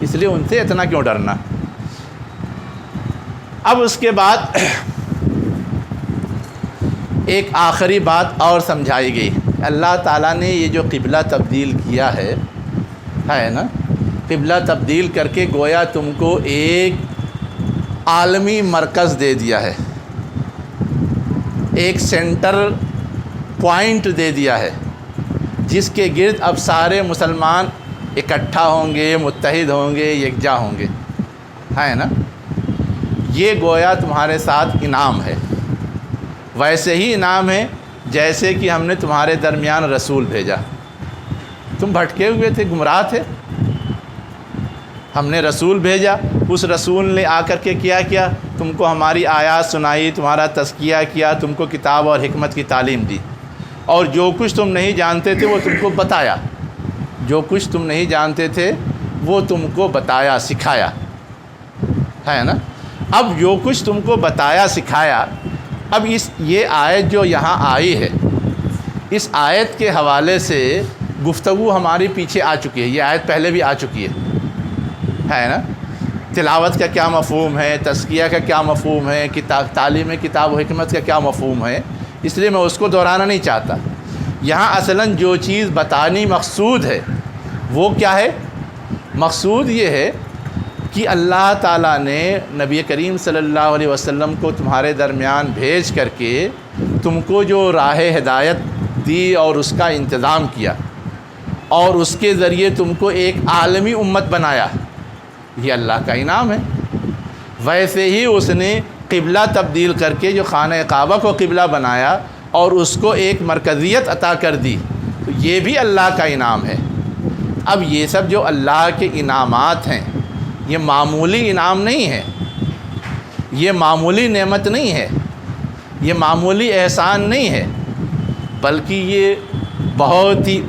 اس لیے ان سے اتنا کیوں ڈرنا۔ اب اس کے بعد ایک آخری بات اور سمجھائی گئی۔ اللہ تعالیٰ نے یہ جو قبلہ تبدیل کیا ہے نا، قبلہ تبدیل کر کے گویا تم کو ایک عالمی مرکز دے دیا ہے، ایک سینٹر پوائنٹ دے دیا ہے، جس کے گرد اب سارے مسلمان اکٹھا ہوں گے، متحد ہوں گے، یکجا ہوں گے، ہے نا۔ یہ گویا تمہارے ساتھ انعام ہے، ویسے ہی انعام ہے جیسے کہ ہم نے تمہارے درمیان رسول بھیجا۔ تم بھٹکے ہوئے تھے، گمراہ تھے، ہم نے رسول بھیجا، اس رسول نے آ کر کے کیا تم کو ہماری آیات سنائی، تمہارا تزکیہ کیا، تم کو کتاب اور حکمت کی تعلیم دی، اور جو کچھ تم نہیں جانتے تھے وہ تم کو بتایا، جو کچھ تم نہیں جانتے تھے وہ تم کو بتایا سکھایا، ہے نا۔ اب جو کچھ تم کو بتایا سکھایا، اب یہ آیت جو یہاں آئی ہے، اس آیت کے حوالے سے گفتگو ہماری پیچھے آ چکی ہے، یہ آیت پہلے بھی آ چکی ہے نا۔ تلاوت کا کیا مفہوم ہے، تزکیہ کا کیا مفہوم ہے، تعلیم کتاب و حکمت کا کیا مفہوم ہے، اس لیے میں اس کو دہرانا نہیں چاہتا۔ یہاں اصلاً جو چیز بتانی مقصود ہے وہ کیا ہے؟ مقصود یہ ہے کہ اللہ تعالیٰ نے نبی کریم صلی اللہ علیہ وسلم کو تمہارے درمیان بھیج کر کے تم کو جو راہ ہدایت دی اور اس کا انتظام کیا، اور اس کے ذریعے تم کو ایک عالمی امت بنایا، یہ اللہ کا انعام ہے۔ ویسے ہی اس نے قبلہ تبدیل کر کے جو خانہ کعبہ کو قبلہ بنایا اور اس کو ایک مرکزیت عطا کر دی، تو یہ بھی اللہ کا انعام ہے۔ اب یہ سب جو اللہ کے انعامات ہیں، یہ معمولی انعام نہیں ہے، یہ معمولی نعمت نہیں ہے، یہ معمولی احسان نہیں ہے، بلکہ یہ بہت ہی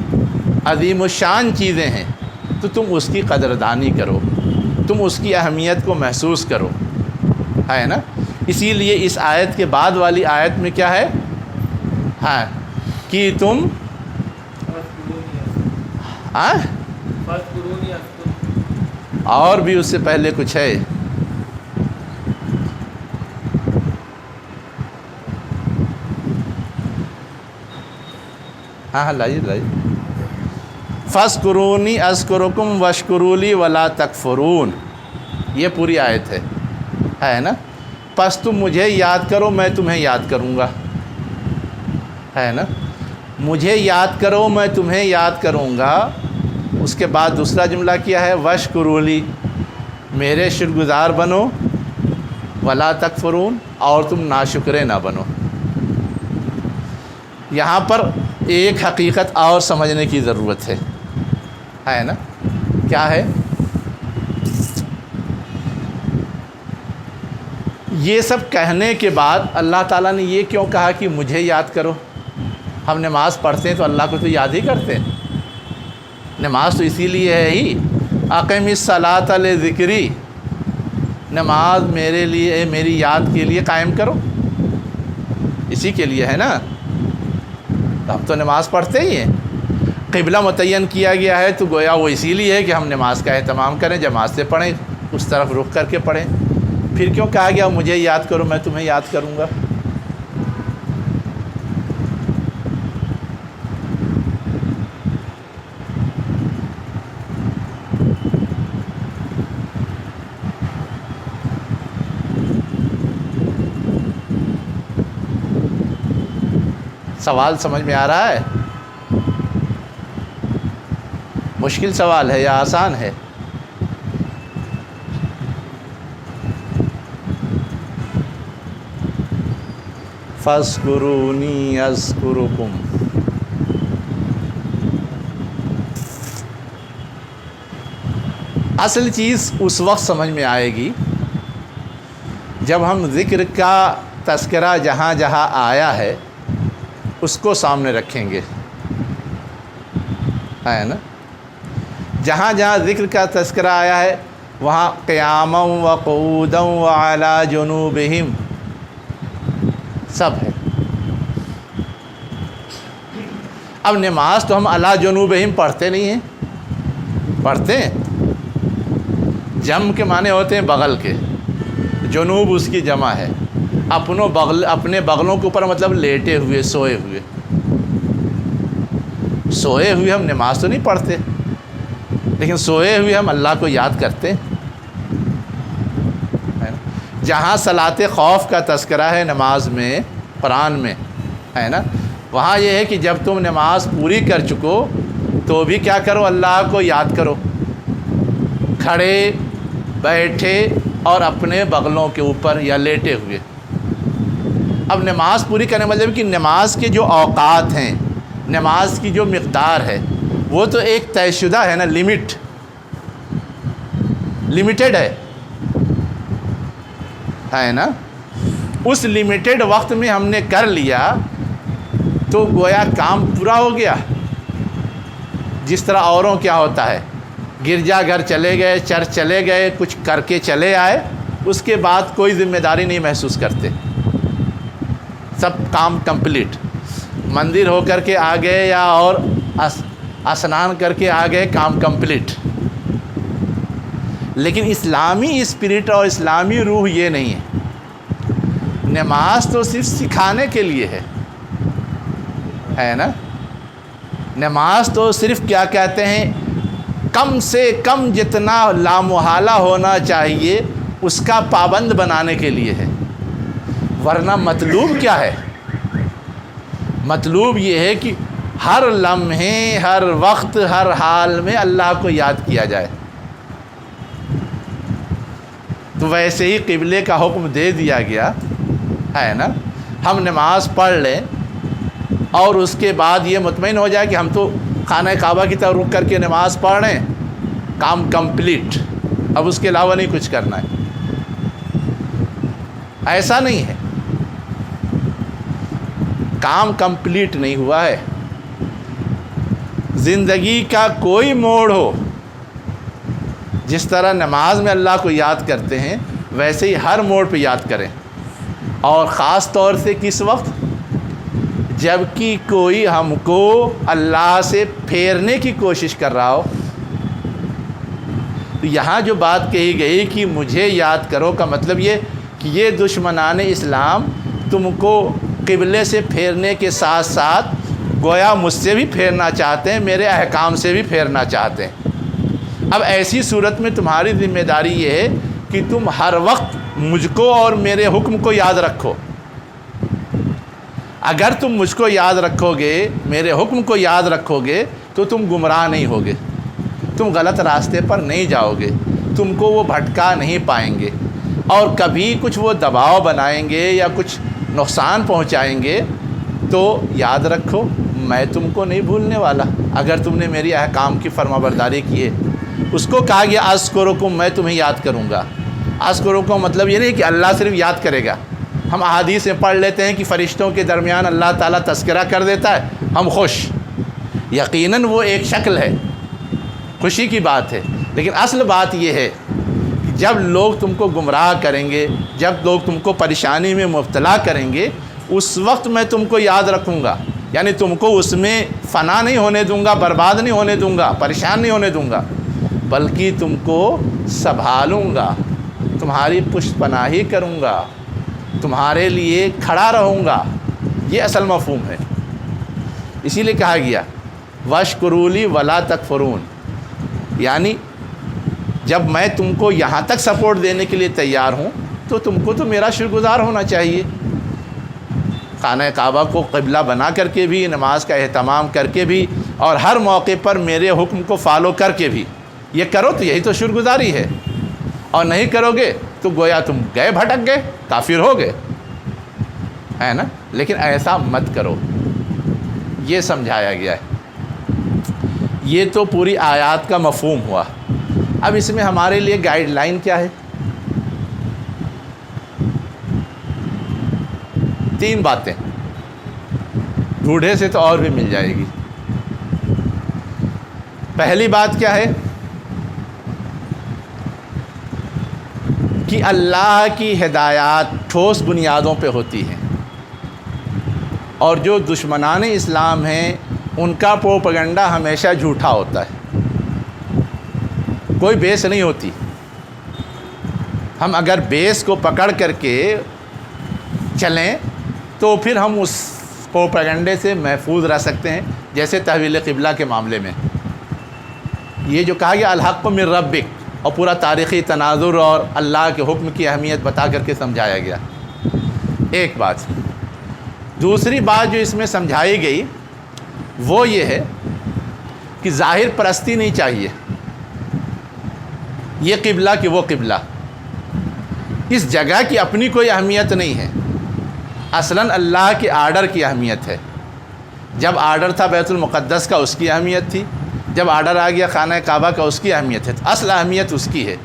عظیم الشان چیزیں ہیں۔ تو تم اس کی قدردانی کرو، تم اس کی اہمیت کو محسوس کرو، ہے نا۔ اسی لیے اس آیت کے بعد والی آیت میں کیا ہے؟ ہاں، کہ تم اور بھی اس سے پہلے کچھ ہے۔ ہاں لائیے۔ فَاذْكُرُونِي أَذْكُرُكُمْ وَاشْكُرُوا لِي وَلَا تَكْفُرُونَ، یہ پوری آیت ہے نا۔ پس تم مجھے یاد کرو، میں تمہیں یاد کروں گا، ہے نا۔ مجھے یاد کرو، میں تمہیں یاد کروں گا۔ اس کے بعد دوسرا جملہ کیا ہے؟ وَاشْكُرُوا لِي، میرے شکر گزار بنو، وَلَا تَكْفُرُونَ، اور تم ناشکرے نہ بنو۔ یہاں پر ایک حقیقت اور سمجھنے کی ضرورت ہے نا۔ کیا ہے؟ یہ سب کہنے کے بعد اللہ تعالیٰ نے یہ کیوں کہا کہ مجھے یاد کرو؟ ہم نماز پڑھتے ہیں تو اللہ کو تو یاد ہی کرتے ہیں، نماز تو اسی لیے ہے ہی، اقیم الصلاۃ لذکری، نماز میرے لیے، میری یاد کے لیے قائم کرو، اسی کے لیے ہے نا۔ ہم تو نماز پڑھتے ہی ہیں، قبلہ متعین کیا گیا ہے تو گویا وہ اسی لیے ہے کہ ہم نماز کا اہتمام کریں، جماعت سے پڑھیں، اس طرف رخ کر کے پڑھیں۔ پھر کیوں کہا گیا مجھے یاد کرو، میں تمہیں یاد کروں گا؟ سوال سمجھ میں آ رہا ہے؟ مشکل سوال ہے یا آسان ہے؟ فَاذْكُرُونِي أَذْكُرُكُمْ، اصل چیز اس وقت سمجھ میں آئے گی جب ہم ذکر کا تذکرہ جہاں جہاں آیا ہے اس کو سامنے رکھیں گے، ہے نا۔ جہاں جہاں ذکر کا تذکرہ آیا ہے وہاں قیاما وقعودا وعلی جنوبہم سب ہے۔ اب نماز تو ہم علی جنوبہم پڑھتے نہیں ہیں، پڑھتے ہیں، جم کے معنی ہوتے ہیں بغل کے، جنوب اس کی جمع ہے، اپنے بغلوں کے اوپر مطلب لیٹے ہوئے، سوئے ہوئے ہم نماز تو نہیں پڑھتے، لیکن سوئے ہوئے ہم اللہ کو یاد کرتے ہیں۔ جہاں صلاۃ خوف کا تذکرہ ہے نماز میں، قرآن میں، ہے نا، وہاں یہ ہے کہ جب تم نماز پوری کر چکو تو بھی کیا کرو؟ اللہ کو یاد کرو، کھڑے، بیٹھے اور اپنے بغلوں کے اوپر یا لیٹے ہوئے۔ اب نماز پوری کرنے مطلب کہ نماز کے جو اوقات ہیں، نماز کی جو مقدار ہے وہ تو ایک طے شدہ ہے نا، لمیٹڈ ہے۔ ہے نا. اس لمیٹڈ وقت میں ہم نے کر لیا تو گویا کام پورا ہو گیا. جس طرح اوروں کیا ہوتا ہے، گرجا گھر چلے گئے، چرچ چلے گئے، کچھ کر کے چلے آئے، اس کے بعد کوئی ذمہ داری نہیں محسوس کرتے، سب کام کمپلیٹ. مندر ہو کر کے آ گئے یا اور اسنان کر کے آ گئے، کام کمپلیٹ. لیکن اسلامی اسپرٹ اور اسلامی روح یہ نہیں ہے. نماز تو صرف سکھانے کے لیے ہے نا. نماز تو صرف کیا کہتے ہیں، کم سے کم جتنا لامحالہ ہونا چاہیے اس کا پابند بنانے کے لیے ہے. ورنہ مطلوب کیا ہے؟ مطلوب یہ ہے کہ ہر لمحے، ہر وقت، ہر حال میں اللہ کو یاد کیا جائے. تو ویسے ہی قبلے کا حکم دے دیا گیا ہے نا. ہم نماز پڑھ لیں اور اس کے بعد یہ مطمئن ہو جائے کہ ہم تو خانہ کعبہ کی طرف رک کر کے نماز پڑھ رہے ہیں، کام کمپلیٹ، اب اس کے علاوہ نہیں کچھ کرنا ہے. ایسا نہیں ہے، کام کمپلیٹ نہیں ہوا ہے. زندگی کا کوئی موڑ ہو، جس طرح نماز میں اللہ کو یاد کرتے ہیں ویسے ہی ہر موڑ پہ یاد کریں. اور خاص طور سے کس وقت؟ جب کہ کوئی ہم کو اللہ سے پھیرنے کی کوشش کر رہا ہو. تو یہاں جو بات کہی گئی کہ مجھے یاد کرو کا مطلب یہ کہ یہ دشمنان اسلام تم کو قبلے سے پھیرنے کے ساتھ ساتھ گویا مجھ سے بھی پھیرنا چاہتے ہیں، میرے احکام سے بھی پھیرنا چاہتے ہیں. اب ایسی صورت میں تمہاری ذمہ داری یہ ہے کہ تم ہر وقت مجھ کو اور میرے حکم کو یاد رکھو. اگر تم مجھ کو یاد رکھو گے، میرے حکم کو یاد رکھو گے تو تم گمراہ نہیں ہوگے، تم غلط راستے پر نہیں جاؤ گے، تم کو وہ بھٹکا نہیں پائیں گے. اور کبھی کچھ وہ دباؤ بنائیں گے یا کچھ نقصان پہنچائیں گے تو یاد رکھو میں تم کو نہیں بھولنے والا اگر تم نے میری احکام کی فرما برداری کی ہے. اس کو کہا گیا اذکرکم، میں تمہیں یاد کروں گا. اذکرکم مطلب یہ نہیں کہ اللہ صرف یاد کرے گا. ہم احادیث میں پڑھ لیتے ہیں کہ فرشتوں کے درمیان اللہ تعالیٰ تذکرہ کر دیتا ہے، ہم خوش. یقیناً وہ ایک شکل ہے، خوشی کی بات ہے، لیکن اصل بات یہ ہے کہ جب لوگ تم کو گمراہ کریں گے، جب لوگ تم کو پریشانی میں مبتلا کریں گے، اس وقت میں تم کو یاد رکھوں گا. یعنی تم کو اس میں فنا نہیں ہونے دوں گا، برباد نہیں ہونے دوں گا، پریشان نہیں ہونے دوں گا، بلکہ تم کو سنبھالوں گا، تمہاری پشت پناہی کروں گا، تمہارے لیے کھڑا رہوں گا. یہ اصل مفہوم ہے. اسی لیے کہا گیا وَاشْكُرُوا لِي وَلَا تَكْفُرُونَ، یعنی جب میں تم کو یہاں تک سپورٹ دینے کے لیے تیار ہوں تو تم کو تو میرا شکر گزار ہونا چاہیے. خانہ کعبہ کو قبلہ بنا کر کے بھی، نماز کا اہتمام کر کے بھی، اور ہر موقع پر میرے حکم کو فالو کر کے بھی یہ کرو تو یہی تو شکر گزاری ہے. اور نہیں کرو گے تو گویا تم گئے بھٹک گئے، کافر ہو گئے، ہے نا. لیکن ایسا مت کرو، یہ سمجھایا گیا ہے. یہ تو پوری آیات کا مفہوم ہوا. اب اس میں ہمارے لیے گائیڈ لائن کیا ہے؟ 3 باتیں، ڈھونڈے سے تو اور بھی مل جائے گی. پہلی بات کیا ہے کہ اللہ کی ہدایات ٹھوس بنیادوں پہ ہوتی ہیں، اور جو دشمنان اسلام ہیں ان کا پروپیگنڈا ہمیشہ جھوٹا ہوتا ہے، کوئی بیس نہیں ہوتی. ہم اگر بیس کو پکڑ کر کے چلیں تو پھر ہم اس پروپیگنڈے سے محفوظ رہ سکتے ہیں. جیسے تحویل قبلہ کے معاملے میں یہ جو کہا گیا الحق من ربک، اور پورا تاریخی تناظر اور اللہ کے حکم کی اہمیت بتا کر کے سمجھایا گیا. ایک بات. دوسری بات جو اس میں سمجھائی گئی وہ یہ ہے کہ ظاہر پرستی نہیں چاہیے. یہ قبلہ کہ وہ قبلہ، اس جگہ کی اپنی کوئی اہمیت نہیں ہے، اصلاً اللہ کے آرڈر کی اہمیت ہے. جب آرڈر تھا بیت المقدس کا اس کی اہمیت تھی، جب آرڈر آ گیا خانہ کعبہ کا اس کی اہمیت ہے. اصل اہمیت اس کی ہے.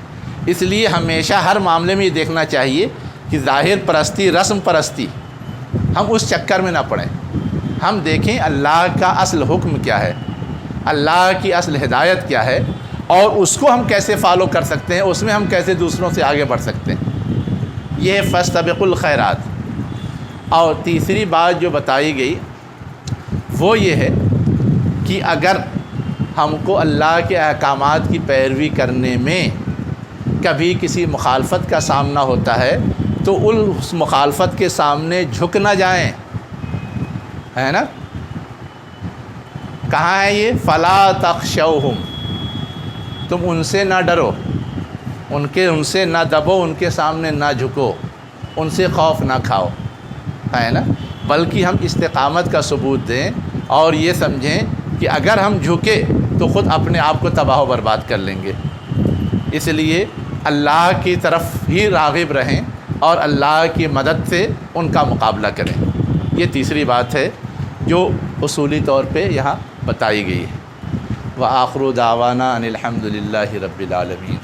اس لیے ہمیشہ ہر معاملے میں یہ دیکھنا چاہیے کہ ظاہر پرستی، رسم پرستی، ہم اس چکر میں نہ پڑیں. ہم دیکھیں اللہ کا اصل حکم کیا ہے، اللہ کی اصل ہدایت کیا ہے، اور اس کو ہم کیسے فالو کر سکتے ہیں، اس میں ہم کیسے دوسروں سے آگے بڑھ سکتے ہیں. یہ فاستبقوا الخیرات. اور تیسری بات جو بتائی گئی وہ یہ ہے کہ اگر ہم کو اللہ کے احکامات کی پیروی کرنے میں کبھی کسی مخالفت کا سامنا ہوتا ہے تو اس مخالفت کے سامنے جھک نہ جائیں، ہے نا. کہاں ہے یہ؟ فلا تخشوہم، تم ان سے نہ ڈرو، ان سے نہ دبو، ان کے سامنے نہ جھکو، ان سے خوف نہ کھاؤ، ہے نا. بلکہ ہم استقامت کا ثبوت دیں اور یہ سمجھیں کہ اگر ہم جھکے تو خود اپنے آپ کو تباہ و برباد کر لیں گے. اس لیے اللہ کی طرف ہی راغب رہیں اور اللہ کی مدد سے ان کا مقابلہ کریں. یہ تیسری بات ہے جو اصولی طور پہ یہاں بتائی گئی ہے. وآخر دعوانا ان الحمد للہ رب العالمین.